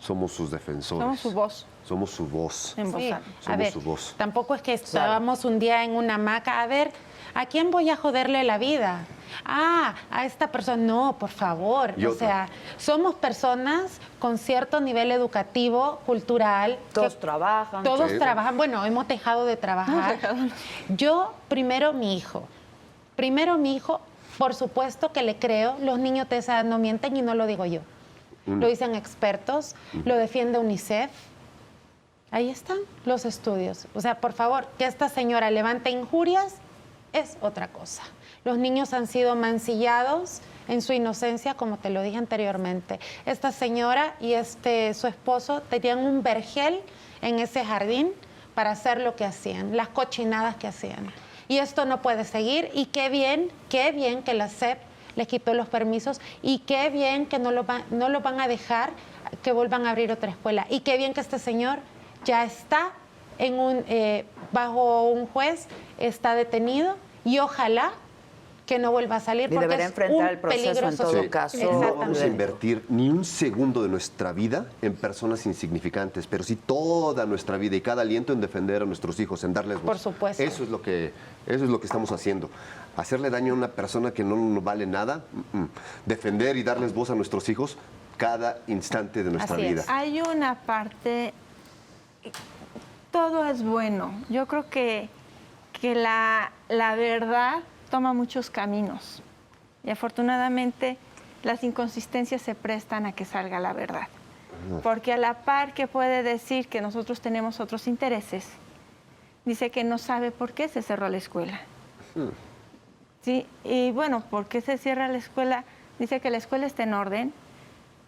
somos sus defensores. Somos su voz Somos su voz. en voz Sí, alta. a Somos ver, su voz. tampoco es que estábamos un día en una hamaca, a ver, ¿a quién voy a joderle la vida? Ah, a esta persona, no, por favor. Y O otra. sea, somos personas con cierto nivel educativo, cultural. Todos que trabajan. Todos Sí. trabajan, bueno, hemos dejado de trabajar. Yo, primero mi hijo, por supuesto que le creo, los niños de esa edad no mienten y no lo digo yo. Lo dicen expertos, lo defiende UNICEF. Ahí están los estudios. O sea, por favor, que esta señora levante injurias es otra cosa. Los niños han sido mancillados en su inocencia, como te lo dije anteriormente. Esta señora y su esposo tenían un vergel en ese jardín para hacer lo que hacían, las cochinadas que hacían. Y esto no puede seguir y qué bien que la SEP les quitó los permisos y qué bien que no lo van a dejar que vuelvan a abrir otra escuela. Y qué bien que este señor ya está bajo un juez, está detenido y ojalá que no vuelva a salir Y porque deberá es enfrentar un el proceso en peligroso todo Sí. caso. No vamos a Exactamente. invertir ni un segundo de nuestra vida en personas insignificantes, pero sí toda nuestra vida y cada aliento en defender a nuestros hijos, en darles voz. Por supuesto. Eso es lo que estamos haciendo. Hacerle daño a una persona que no vale nada, defender y darles voz a nuestros hijos cada instante de nuestra Así es. vida. Hay una parte, todo es bueno. Yo creo que la verdad toma muchos caminos y afortunadamente las inconsistencias se prestan a que salga la verdad. Porque a la par que puede decir que nosotros tenemos otros intereses, dice que no sabe por qué se cerró la escuela. Sí, y bueno, ¿por qué se cierra la escuela? Dice que la escuela está en orden.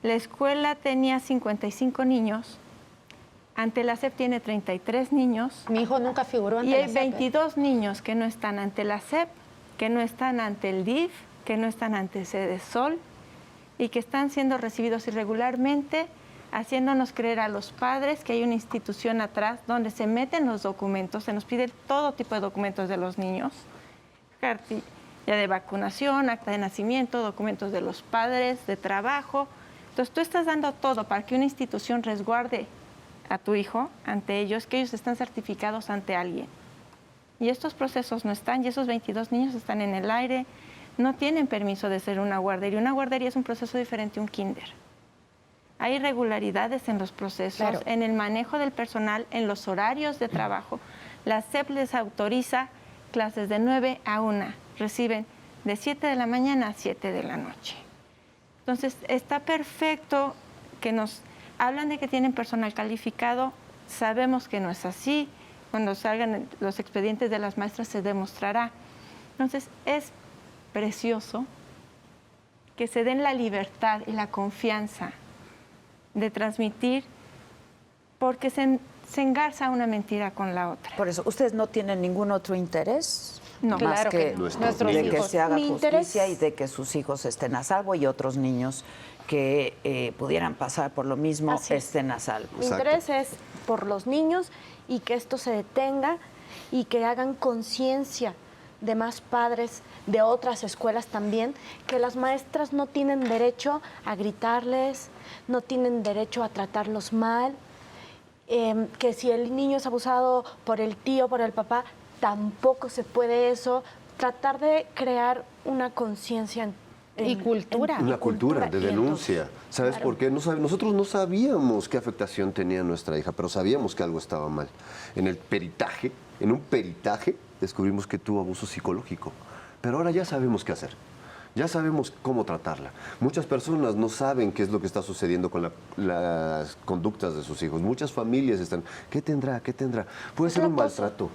La escuela tenía 55 niños. Ante la SEP tiene 33 niños. Mi hijo nunca figuró ante Y la hay SEP. 22 niños que no están ante la SEP, que no están ante el DIF, que no están ante Sedesol y que están siendo recibidos irregularmente, haciéndonos creer a los padres que hay una institución atrás donde se meten los documentos, se nos pide todo tipo de documentos de los niños, cartilla de vacunación, acta de nacimiento, documentos de los padres, de trabajo. Entonces tú estás dando todo para que una institución resguarde a tu hijo ante ellos, que ellos están certificados ante alguien. Y estos procesos no están, y esos 22 niños están en el aire, no tienen permiso de ser una guardería. Una guardería es un proceso diferente a un kinder. Hay irregularidades en los procesos, Claro. en el manejo del personal, en los horarios de trabajo. La SEP les autoriza clases de 9 a 1, reciben de 7 de la mañana a 7 de la noche. Entonces, está perfecto que nos hablan de que tienen personal calificado, sabemos que no es así. Cuando salgan los expedientes de las maestras se demostrará. Entonces, es precioso que se den la libertad y la confianza de transmitir, porque se engarza una mentira con la otra. Por eso, ¿ustedes no tienen ningún otro interés? No. Más Claro que que no. Nuestros de que hijos. se haga Mi justicia interés- y de que sus hijos estén a salvo y otros niños que pudieran pasar por lo mismo Así es. estén a salvo. Mi Exacto. interés es por los niños y que esto se detenga y que hagan conciencia de más padres de otras escuelas también, que las maestras no tienen derecho a gritarles, no tienen derecho a tratarlos mal, que si el niño es abusado por el tío, por el papá, tampoco se puede eso. Tratar de crear una conciencia Y cultura. Una cultura de y entonces, denuncia. ¿Sabes claro. por qué? Nosotros no sabíamos qué afectación tenía nuestra hija, pero sabíamos que algo estaba mal. En un peritaje, descubrimos que tuvo abuso psicológico. Pero ahora ya sabemos qué hacer. Ya sabemos cómo tratarla. Muchas personas no saben qué es lo que está sucediendo con las conductas de sus hijos. Muchas familias están, ¿qué tendrá? ¿Qué tendrá? Puede ser un maltrato.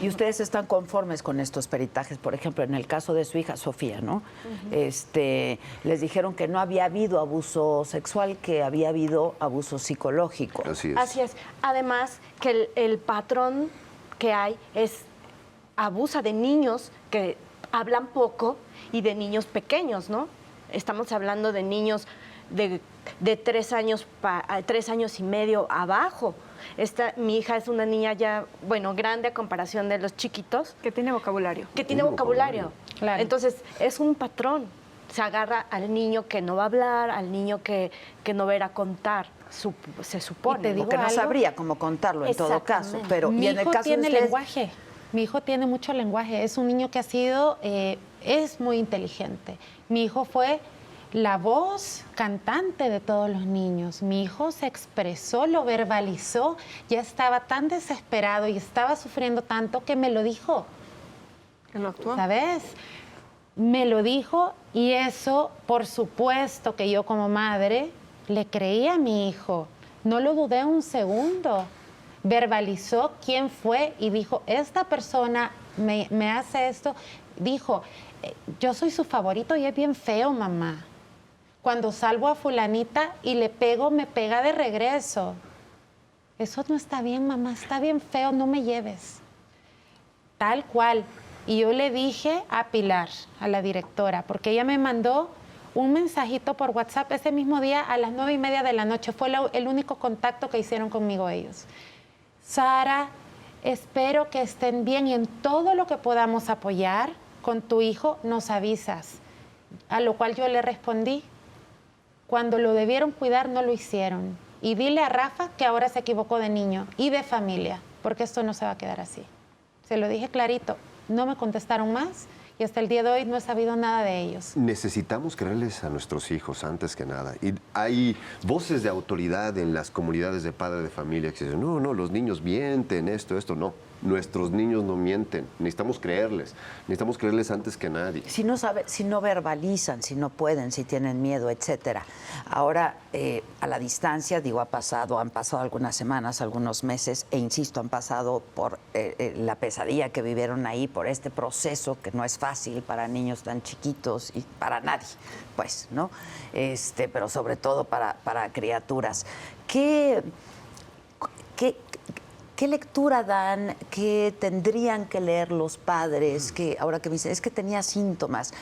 Y ustedes están conformes con estos peritajes, por ejemplo, en el caso de su hija Sofía, ¿no? Les dijeron que no había habido abuso sexual, que había habido abuso psicológico. Así es. Así es. Además, que el patrón que hay es abusa de niños que hablan poco y de niños pequeños, ¿no? Estamos hablando de niños de 3 años, 3 años y medio abajo. Mi hija es una niña ya, bueno, grande a comparación de los chiquitos. Que tiene vocabulario. Que tiene vocabulario. Claro. Entonces, es un patrón. Se agarra al niño que no va a hablar, al niño que no va a ir a contar, se supone. Y te digo Que no algo. sabría cómo contarlo en todo caso. Exactamente. Pero Mi y en el hijo caso tiene de ustedes, lenguaje. Mi hijo tiene mucho lenguaje. Es un niño que ha sido, es muy inteligente. Mi hijo fue la voz cantante de todos los niños. Mi hijo se expresó, lo verbalizó. Ya estaba tan desesperado y estaba sufriendo tanto que me lo dijo. Que lo actuó. ¿Sabes? Me lo dijo y eso, por supuesto que yo como madre le creí a mi hijo. No lo dudé un segundo. Verbalizó quién fue y dijo, esta persona me hace esto. Dijo, yo soy su favorito y es bien feo, mamá. Cuando salvo a fulanita y le pego, me pega de regreso. Eso no está bien, mamá, está bien feo, no me lleves. Tal cual. Y yo le dije a Pilar, a la directora, porque ella me mandó un mensajito por WhatsApp ese mismo día a las 9:30 de la noche. Fue el único contacto que hicieron conmigo ellos. Sara, espero que estén bien y en todo lo que podamos apoyar con tu hijo nos avisas. A lo cual yo le respondí, cuando lo debieron cuidar no lo hicieron. Y dile a Rafa que ahora se equivocó de niño y de familia, porque esto no se va a quedar así. Se lo dije clarito, no me contestaron más y hasta el día de hoy no he sabido nada de ellos. Necesitamos creerles a nuestros hijos antes que nada. Y hay voces de autoridad en las comunidades de padres de familia que dicen, no, los niños mienten, esto, no. Nuestros niños no mienten. Necesitamos creerles antes que nadie. si no verbalizan, si no pueden, si tienen miedo, etcétera. Ahora, a la distancia, han pasado algunas semanas, algunos meses, e insisto, han pasado por la pesadilla que vivieron ahí, por este proceso que no es fácil para niños tan chiquitos y para nadie, pues, ¿no? Pero sobre todo para criaturas. ¿Qué lectura dan? ¿Qué tendrían que leer los padres? Que ahora que me dicen, es que tenía síntomas,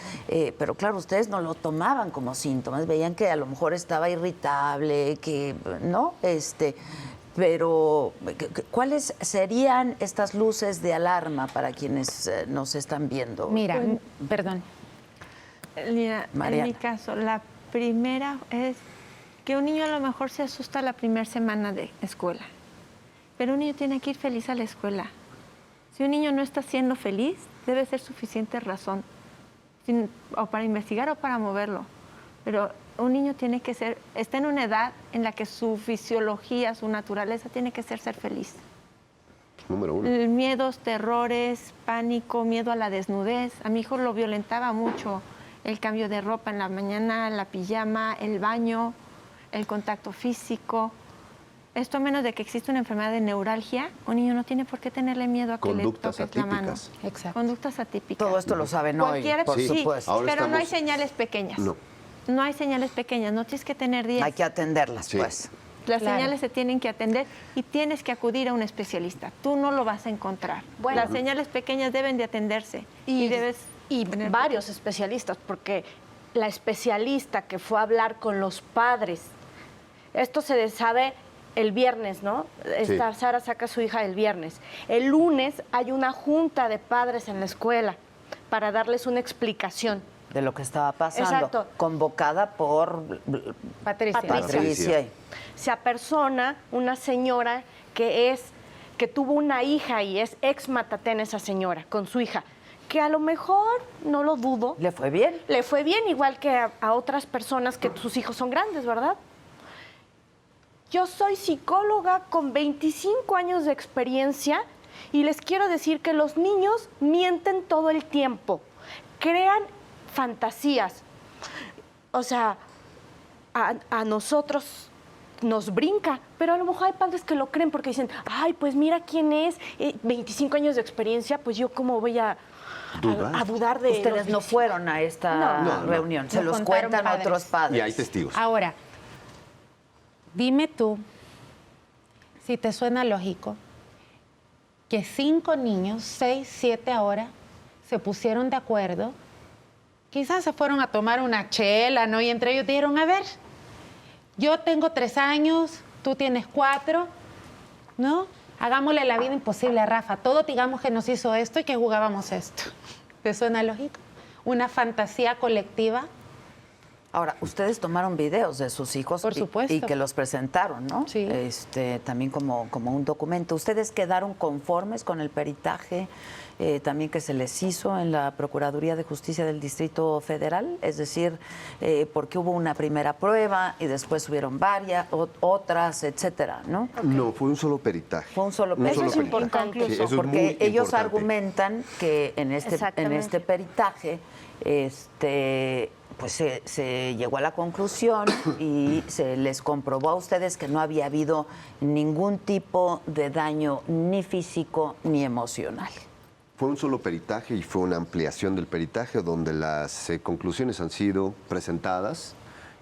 pero claro, ustedes no lo tomaban como síntomas, veían que a lo mejor estaba irritable, que no, pero ¿cuáles serían estas luces de alarma para quienes nos están viendo? Mira, perdón. Mira, Mariana. en mi caso, la primera es que un niño a lo mejor se asusta la primera semana de escuela, pero un niño tiene que ir feliz a la escuela. Si un niño no está siendo feliz, debe ser suficiente razón o para investigar o para moverlo. Pero un niño tiene que está en una edad en la que su fisiología, su naturaleza tiene que ser feliz. Número 1. Miedos, terrores, pánico, miedo a la desnudez. A mi hijo lo violentaba mucho el cambio de ropa en la mañana, la pijama, el baño, el contacto físico. Esto a menos de que exista una enfermedad de neuralgia, un niño no tiene por qué tenerle miedo a que le Conductas toques la mano. atípicas. Exacto. Conductas atípicas. Todo esto lo saben hoy, Cualquiera, por sí, supuesto. Ahora pero no hay estamos- señales pequeñas. No. no hay señales pequeñas, no tienes que tener 10. Hay que atenderlas, Sí. pues. Las Claro. señales se tienen que atender y tienes que acudir a un especialista. Tú no lo vas a encontrar. Bueno. Las señales pequeñas deben de atenderse Y debes tener- varios especialistas, porque la especialista que fue a hablar con los padres, esto se sabe el viernes, ¿no? Sara saca a su hija el viernes. El lunes hay una junta de padres en la escuela para darles una explicación. De lo que estaba pasando. Exacto. Convocada por Patricia. Patricia. Se apersona una señora que tuvo una hija y es ex Matatena esa señora, con su hija, que a lo mejor, no lo dudo, ¿Le fue bien? le fue bien, igual que a otras personas que sus hijos son grandes, ¿verdad? Yo soy psicóloga con 25 años de experiencia y les quiero decir que los niños mienten todo el tiempo, crean fantasías. O sea, a nosotros nos brinca, pero a lo mejor hay padres que lo creen porque dicen, ay, pues mira quién es, 25 años de experiencia, pues yo cómo voy a dudar de... Ustedes los no fueron a esta No. reunión, se Nos los contaron cuentan padres. otros padres. Y hay testigos. Ahora, dime tú si te suena lógico que 5 niños, 6, 7 ahora, se pusieron de acuerdo, quizás se fueron a tomar una chela, ¿no? Y entre ellos dijeron, a ver, yo tengo 3 años, tú tienes 4, ¿no? Hagámosle la vida imposible a Rafa. Todos digamos que nos hizo esto y que jugábamos esto. ¿Te suena lógico? Una fantasía colectiva. Ahora, ustedes tomaron videos de sus hijos Por supuesto. y que los presentaron, ¿no? Sí. También como un documento. ¿Ustedes quedaron conformes con el peritaje también que se les hizo en la Procuraduría de Justicia del Distrito Federal? Es decir, porque hubo una primera prueba y después hubieron varias, otras, etcétera, ¿no? No, fue un solo peritaje. Fue un solo Un peritaje. solo Eso es peritaje. importante. Sí, eso es Porque muy ellos importante. argumentan que en Exactamente. este peritaje pues se llegó a la conclusión y se les comprobó a ustedes que no había habido ningún tipo de daño ni físico ni emocional. Fue un solo peritaje y fue una ampliación del peritaje donde las conclusiones han sido presentadas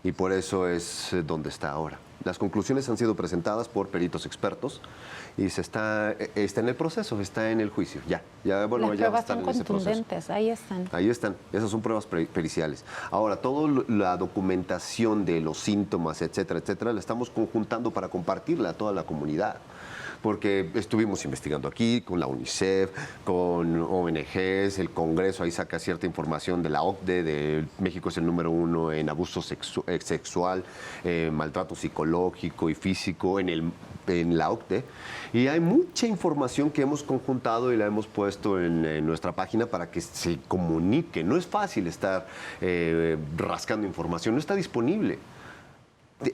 y por eso es donde está ahora. Las conclusiones han sido presentadas por peritos expertos y está en el proceso, está en el juicio. Las Bueno, ya va a pruebas estar son en ese proceso. contundentes, ahí están. Ahí están, esas son pruebas periciales. Ahora, toda la documentación de los síntomas, etcétera, etcétera, la estamos conjuntando para compartirla a toda la comunidad. Porque estuvimos investigando aquí con la UNICEF, con ONGs, el Congreso ahí saca cierta información de la OCDE, de México es el número 1 en abuso sexual, maltrato psicológico y físico en la OCDE. Y hay mucha información que hemos conjuntado y la hemos puesto en nuestra página para que se comunique. No es fácil estar rascando información, no está disponible.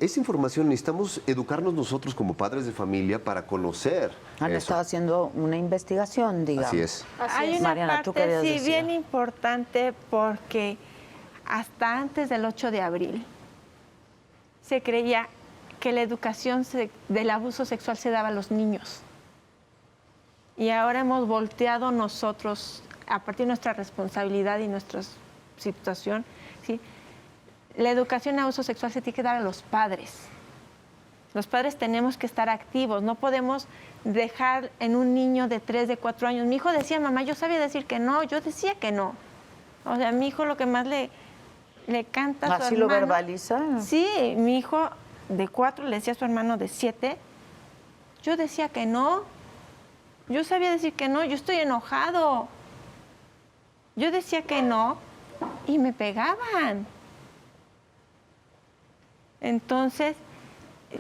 Esa información necesitamos educarnos nosotros como padres de familia para conocer Han eso. estado haciendo una investigación, digamos. Así es. Hay una Mariana, tú parte, querías sí, decir. bien importante porque hasta antes del 8 de abril se creía que la educación del abuso sexual se daba a los niños. Y ahora hemos volteado nosotros, a partir de nuestra responsabilidad y nuestra situación, ¿sí? La educación en abuso sexual se tiene que dar a los padres. Los padres tenemos que estar activos, no podemos dejar en un niño de 3, de 4 años. Mi hijo decía, mamá, yo sabía decir que no, yo decía que no. O sea, mi hijo lo que más le canta a su ¿Así lo hermano. verbaliza? Sí, mi hijo de 4 le decía a su hermano de 7, yo decía que no, yo sabía decir que no, yo estoy enojado. Yo decía que no y me pegaban. Entonces,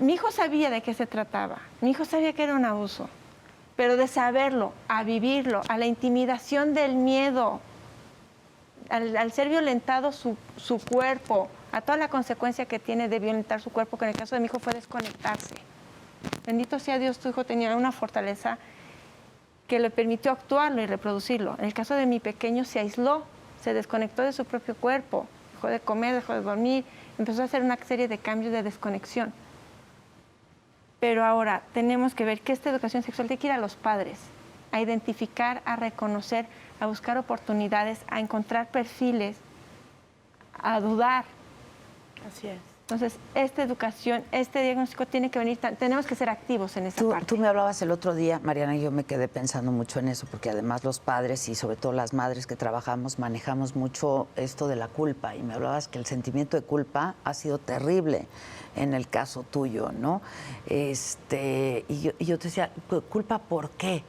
mi hijo sabía de qué se trataba, mi hijo sabía que era un abuso, pero de saberlo, a vivirlo, a la intimidación del miedo, al ser violentado su cuerpo, a toda la consecuencia que tiene de violentar su cuerpo, que en el caso de mi hijo fue desconectarse. Bendito sea Dios, tu hijo tenía una fortaleza que le permitió actuarlo y reproducirlo. En el caso de mi pequeño se aisló, se desconectó de su propio cuerpo, dejó de comer, dejó de dormir, empezó a hacer una serie de cambios de desconexión. Pero ahora tenemos que ver que esta educación sexual tiene que ir a los padres, a identificar, a reconocer, a buscar oportunidades, a encontrar perfiles, a dudar, Así es. Entonces, esta educación, este diagnóstico tiene que venir, tenemos que ser activos en esa parte. Tú me hablabas el otro día, Mariana, y yo me quedé pensando mucho en eso, porque además los padres y sobre todo las madres que trabajamos manejamos mucho esto de la culpa, y me hablabas que el sentimiento de culpa ha sido terrible en el caso tuyo, ¿no? Y yo te decía, ¿culpa por qué,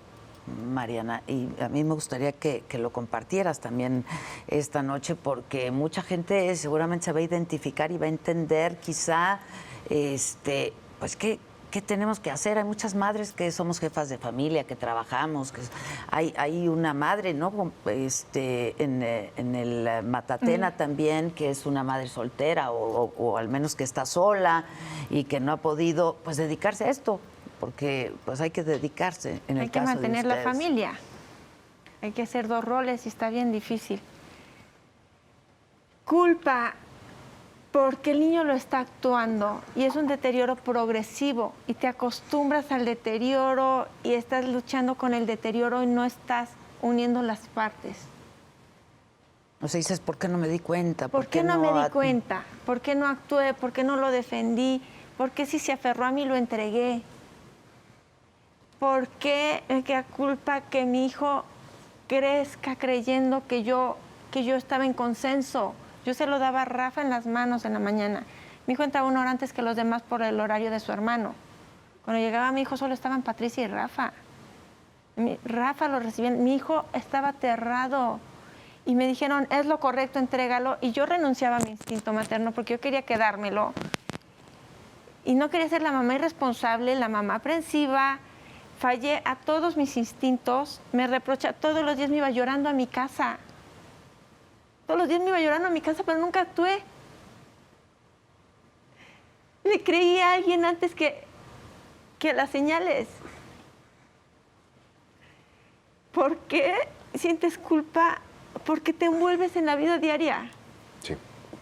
Mariana? Y a mí me gustaría que lo compartieras también esta noche, porque mucha gente seguramente se va a identificar y va a entender quizá, pues qué tenemos que hacer. Hay muchas madres que somos jefas de familia, que trabajamos, que hay una madre, ¿no? En el Matatena también, que es una madre soltera o al menos que está sola y que no ha podido, pues, dedicarse a esto, porque pues hay que dedicarse en el caso de ustedes. Hay que mantener la familia. Hay que hacer 2 roles y está bien difícil. Culpa porque el niño lo está actuando y es un deterioro progresivo y te acostumbras al deterioro y estás luchando con el deterioro y no estás uniendo las partes. O sea, dices, ¿por qué no me di cuenta? ¿Por qué no me di cuenta? ¿Por qué no actué? ¿Por qué no lo defendí? ¿Por qué si se aferró a mí lo entregué? ¿Por qué me queda culpa que mi hijo crezca creyendo que yo estaba en consenso? Yo se lo daba a Rafa en las manos en la mañana. Mi hijo entraba 1 hora antes que los demás por el horario de su hermano. Cuando llegaba mi hijo solo estaban Patricia y Rafa. Rafa lo recibía. Mi hijo estaba aterrado. Y me dijeron, es lo correcto, entrégalo. Y yo renunciaba a mi instinto materno porque yo quería quedármelo. Y no quería ser la mamá irresponsable, la mamá aprensiva. Fallé a todos mis instintos. Me reprocha, todos los días me iba llorando a mi casa. Todos los días me iba llorando a mi casa, pero nunca actué. Le creí a alguien antes que las señales. ¿Por qué sientes culpa? ¿Por qué te envuelves en la vida diaria? Sí.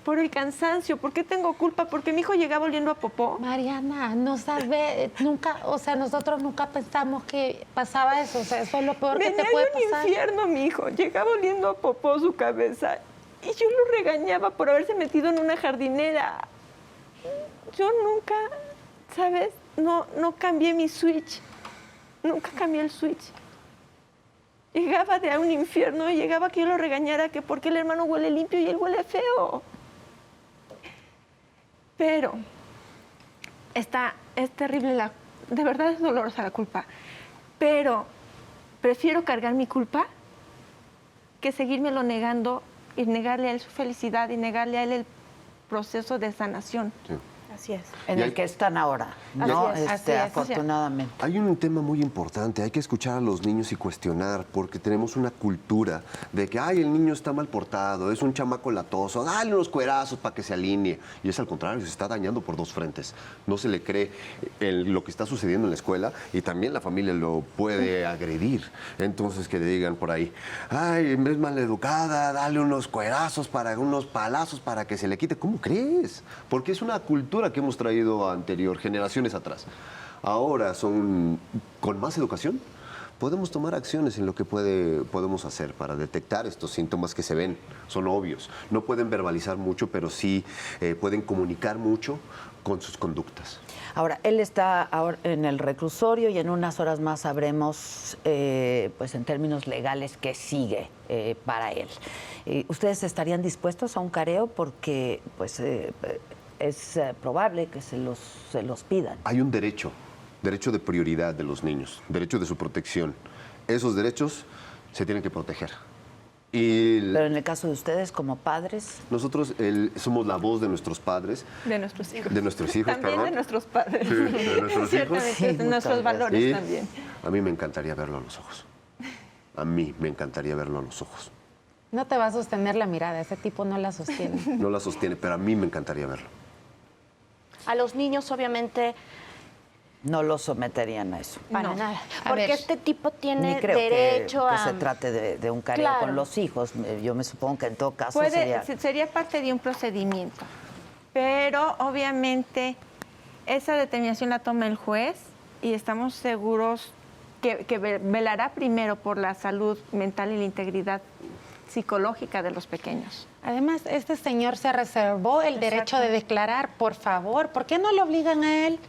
Por el cansancio. ¿Por qué tengo culpa? Porque mi hijo llegaba oliendo a popó. Mariana, no sabe, nunca, o sea, nosotros nunca pensamos que pasaba eso, o sea, eso es lo peor que te puede Venía de un pasar. infierno, mi hijo. Llegaba oliendo a popó su cabeza. Y yo lo regañaba por haberse metido en una jardinera. Yo nunca, ¿sabes? No cambié mi switch. Nunca cambié el switch. Llegaba de un infierno y llegaba que yo lo regañara que porque el hermano huele limpio y él huele feo. Pero es terrible, de verdad es dolorosa la culpa. Pero prefiero cargar mi culpa que seguírmelo negando y negarle a él su felicidad y negarle a él el proceso de sanación. Sí. Así es. En el que están ahora, ¿no? Así es. Afortunadamente. Hay un tema muy importante, hay que escuchar a los niños y cuestionar, porque tenemos una cultura de que, ay, el niño está mal portado, es un chamaco latoso, dale unos cuerazos para que se alinee. Y es al contrario, se está dañando por 2 frentes. No se le cree lo que está sucediendo en la escuela y también la familia lo puede agredir. Entonces, que le digan por ahí, ay, es maleducada, dale unos cuerazos, unos palazos para que se le quite. ¿Cómo crees? Porque es una cultura que hemos traído generaciones atrás. Ahora con más educación podemos tomar acciones en lo que podemos hacer para detectar estos síntomas que se ven, son obvios. No pueden verbalizar mucho, pero sí pueden comunicar mucho con sus conductas. Ahora, él está ahora en el reclusorio y en unas horas más sabremos, pues en términos legales, qué sigue para él. ¿Ustedes estarían dispuestos a un careo? Porque, pues, es probable que se los pidan. Hay un derecho de prioridad de los niños, derecho de su protección. Esos derechos se tienen que proteger. Pero en el caso de ustedes, como padres... Nosotros somos la voz de nuestros padres. De nuestros hijos. De nuestros hijos, también perdón. de nuestros padres. Sí, de nuestros hijos. Ciertamente, de nuestros valores Y también. a mí me encantaría verlo a los ojos. A mí me encantaría verlo a los ojos. No te va a sostener la mirada, ese tipo no la sostiene. No la sostiene, pero a mí me encantaría verlo. A los niños, obviamente, No los someterían a eso. para No. nada. A Porque ver, este tipo Ni tiene creo derecho que a... se trate de un careo Claro. con los hijos. Yo me supongo que en todo caso Sería parte de un procedimiento. Pero obviamente esa determinación la toma el juez y estamos seguros que velará primero por la salud mental y la integridad psicológica de los pequeños. Además, este señor se reservó el derecho de declarar, por favor. ¿Por qué no le obligan a él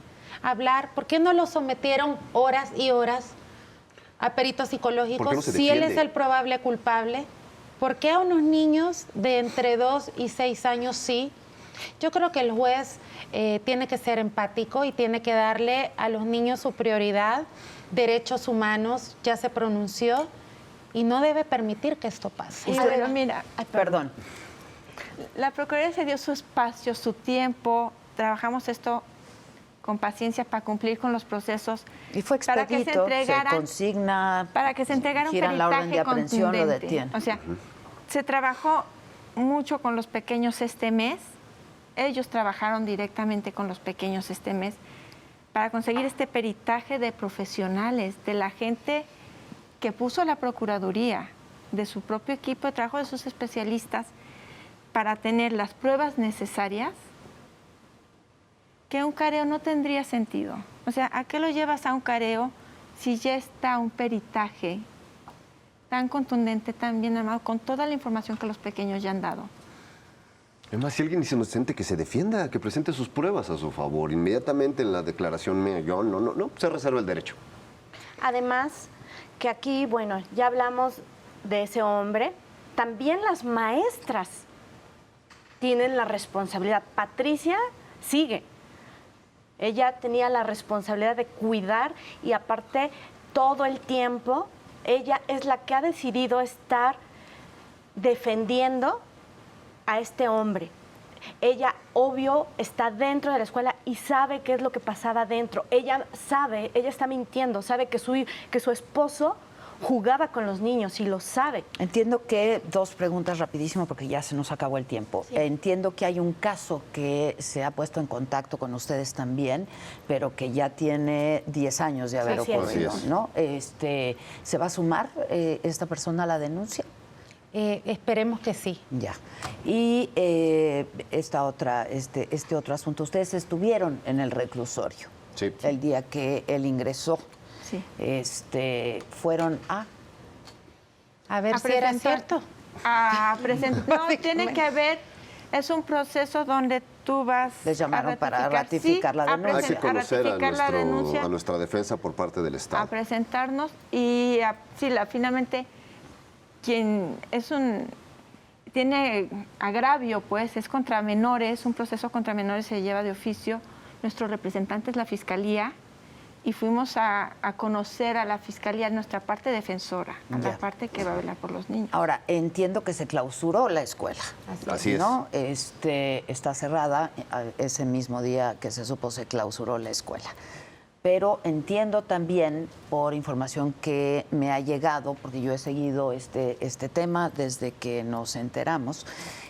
a hablar? ¿Por qué no lo sometieron horas y horas a peritos psicológicos no se si él defiende? es el probable culpable? ¿Por qué a unos niños de entre 2 y 6 años sí? Yo creo que el juez tiene que ser empático y tiene que darle a los niños su prioridad. Derechos humanos, ya se pronunció, y no debe permitir que esto pase. Y bueno, mira, Perdón. la Procuraduría se dio su espacio, su tiempo, trabajamos esto con paciencia para cumplir con los procesos. Y fue para que se expedito, se entregaran, consigna, para que se entregara un giran la orden de peritaje aprehensión, lo contundente. detienen. O sea, se trabajó mucho con los pequeños este mes. Ellos trabajaron directamente con los pequeños este mes para conseguir este peritaje de profesionales, de la gente que puso la Procuraduría, de su propio equipo de trabajo, de sus especialistas, para tener las pruebas necesarias, que un careo no tendría sentido. O sea, ¿a qué lo llevas a un careo si ya está un peritaje tan contundente, tan bien armado, con toda la información que los pequeños ya han dado? Además, si alguien es inocente, que se defienda, que presente sus pruebas a su favor. Inmediatamente en la declaración mía, yo no, se reserva el derecho. Además, que aquí, bueno, ya hablamos de ese hombre, también las maestras tienen la responsabilidad. Patricia sigue. Ella tenía la responsabilidad de cuidar y aparte todo el tiempo, ella es la que ha decidido estar defendiendo a este hombre. Ella, obvio, está dentro de la escuela y sabe qué es lo que pasaba dentro. Ella sabe, ella está mintiendo, sabe que su esposo jugaba con los niños y lo sabe. Entiendo que, dos preguntas rapidísimo porque ya se nos acabó el tiempo. Sí. Entiendo que hay un caso que se ha puesto en contacto con ustedes también, pero que ya tiene 10 años de haber Así es. ocurrido, Así es. ¿no? ¿Se va a sumar esta persona a la denuncia? Esperemos que sí. Ya. Y este otro asunto. Ustedes estuvieron en el reclusorio Sí. el día que él ingresó. Sí. Fueron a... A ver A si era presentar. cierto. No, tiene que ver, es un proceso donde tú vas Les llamaron para ratificar, ratificar la a denuncia. Hay que conocer a, ratificar la denuncia, a nuestra defensa por parte del a Estado. presentarnos y finalmente quien tiene agravio, pues, es contra menores, un proceso contra menores se lleva de oficio. Nuestro representante es la Fiscalía y fuimos a conocer a la Fiscalía, nuestra parte defensora, a Ya. la parte que va a velar por los niños. Ahora, entiendo que se clausuró la escuela. Así es. ¿No? Está cerrada ese mismo día que se supo se clausuró la escuela. Pero entiendo también, por información que me ha llegado, porque yo he seguido este tema desde que nos enteramos,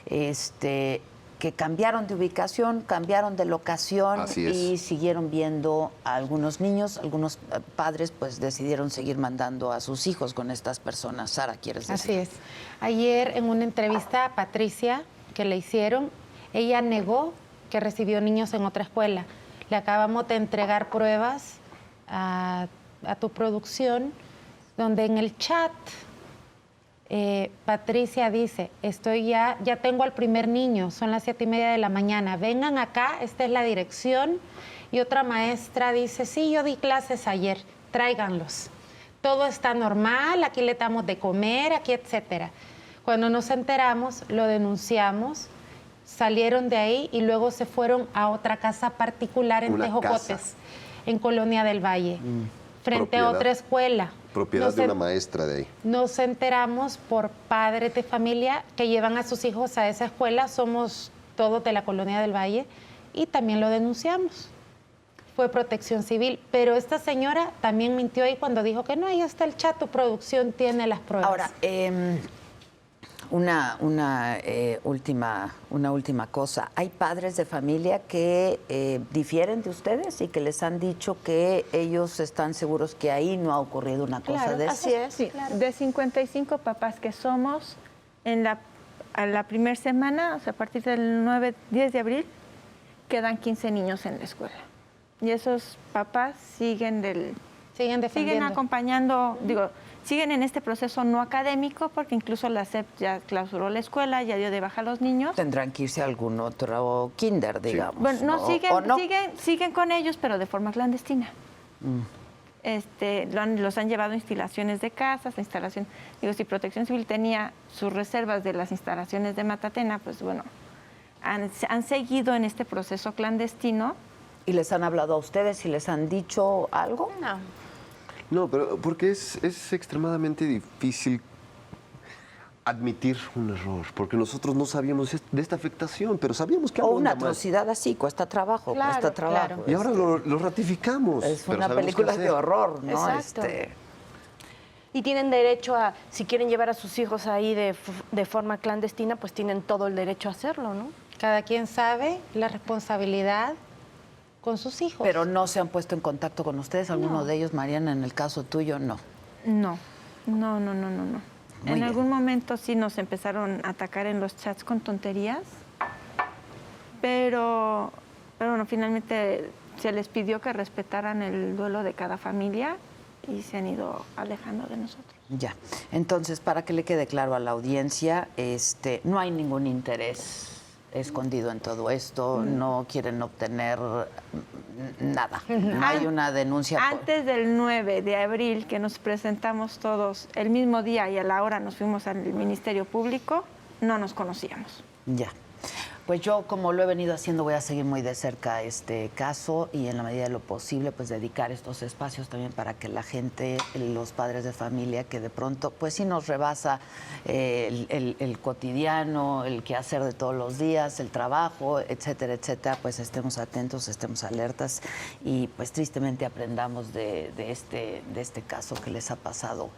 que cambiaron de ubicación, cambiaron de locación Así es. y siguieron viendo a algunos niños. Algunos padres pues decidieron seguir mandando a sus hijos con estas personas. Sara, ¿quieres decir? Así es. Ayer en una entrevista a Patricia que le hicieron, ella negó que recibió niños en otra escuela. Le acabamos de entregar pruebas a tu producción, donde en el chat Patricia dice, ya tengo al primer niño, son las 7:30 de la mañana, vengan acá, esta es la dirección. Y otra maestra dice, sí, yo di clases ayer, tráiganlos. Todo está normal, aquí le damos de comer, aquí, etcétera. Cuando nos enteramos, lo denunciamos, salieron de ahí y luego se fueron a otra casa particular en Una Tejocotes, casa. en Colonia del Valle, frente Propiedad. a otra escuela. Propiedad Nos de una en- maestra de ahí. Nos enteramos por padres de familia que llevan a sus hijos a esa escuela, somos todos de la Colonia del Valle, y también lo denunciamos. Fue Protección Civil, pero esta señora también mintió ahí cuando dijo que no, ahí está el chat, tu producción tiene las pruebas. Ahora, una última cosa. ¿Hay padres de familia que difieren de ustedes y que les han dicho que ellos están seguros que ahí no ha ocurrido una cosa Claro, de así esas? es. Sí, de 55 papás que somos, a la primera semana, o sea, a partir del 10 de abril, quedan 15 niños en la escuela. Y esos papás siguen Siguen defendiendo. Siguen acompañando, siguen en este proceso no académico, porque incluso la SEP ya clausuró la escuela, ya dio de baja a los niños. Tendrán que irse a algún otro kinder, digamos. Bueno, no, ¿O no? siguen con ellos, pero de forma clandestina. Los han llevado a instalaciones de casas, si Protección Civil tenía sus reservas de las instalaciones de Matatena, pues bueno, han seguido en este proceso clandestino. ¿Y les han hablado a ustedes y les han dicho algo? No. No, pero porque es extremadamente difícil admitir un error, porque nosotros no sabíamos de esta afectación, pero sabíamos que O algo una anda mal. atrocidad así, cuesta trabajo, Claro, cuesta trabajo. claro. Y ahora lo ratificamos. Es pero una sabemos qué película hacer. de horror, ¿no? Exacto. Y tienen derecho a, si quieren llevar a sus hijos ahí de forma clandestina, pues tienen todo el derecho a hacerlo, ¿no? Cada quien sabe la responsabilidad con sus hijos. Pero no se han puesto en contacto con ustedes, alguno de ellos, Mariana, en el caso tuyo, no. No. En bien. algún momento sí nos empezaron a atacar en los chats con tonterías, pero bueno, finalmente se les pidió que respetaran el duelo de cada familia y se han ido alejando de nosotros. Ya. Entonces, para que le quede claro a la audiencia, no hay ningún interés escondido en todo esto, no quieren obtener nada. No hay una denuncia. Antes del 9 de abril, que nos presentamos todos el mismo día y a la hora nos fuimos al Ministerio Público, no nos conocíamos. Ya. Pues yo, como lo he venido haciendo, voy a seguir muy de cerca este caso y en la medida de lo posible, pues dedicar estos espacios también para que la gente, los padres de familia, que de pronto, pues sí nos rebasa el cotidiano, el quehacer de todos los días, el trabajo, etcétera, etcétera, pues estemos atentos, estemos alertas y pues tristemente aprendamos de este caso que les ha pasado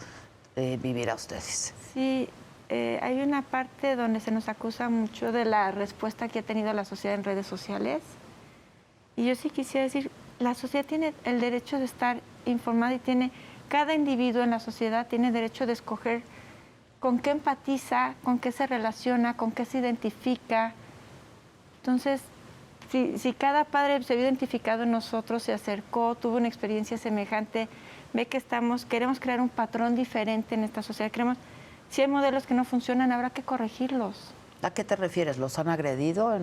vivir a ustedes. Sí. Hay una parte donde se nos acusa mucho de la respuesta que ha tenido la sociedad en redes sociales. Y yo sí quisiera decir, la sociedad tiene el derecho de estar informada y cada individuo en la sociedad tiene derecho de escoger con qué empatiza, con qué se relaciona, con qué se identifica. Entonces, si cada padre se vio identificado en nosotros, se acercó, tuvo una experiencia semejante, ve que queremos crear un patrón diferente en esta sociedad, si hay modelos que no funcionan, habrá que corregirlos. ¿A qué te refieres? ¿Los han agredido?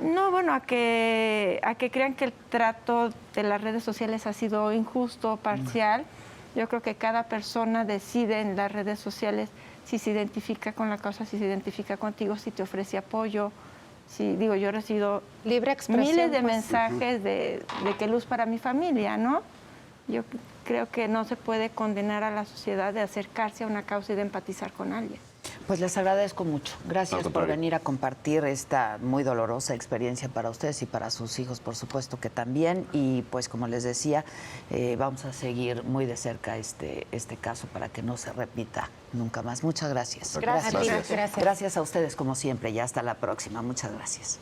No, bueno, a que crean que el trato de las redes sociales ha sido injusto, parcial. Yo creo que cada persona decide en las redes sociales si se identifica con la causa, si se identifica contigo, si te ofrece apoyo. Yo he recibido libre expresión, miles de pues. mensajes de qué luz para mi familia, ¿no? Yo creo que no se puede condenar a la sociedad de acercarse a una causa y de empatizar con alguien. Pues les agradezco mucho. Gracias por venir a compartir esta muy dolorosa experiencia para ustedes y para sus hijos, por supuesto que también. Y pues como les decía, vamos a seguir muy de cerca este caso para que no se repita nunca más. Muchas gracias. Gracias. Gracias. Gracias a ustedes como siempre y hasta la próxima. Muchas gracias.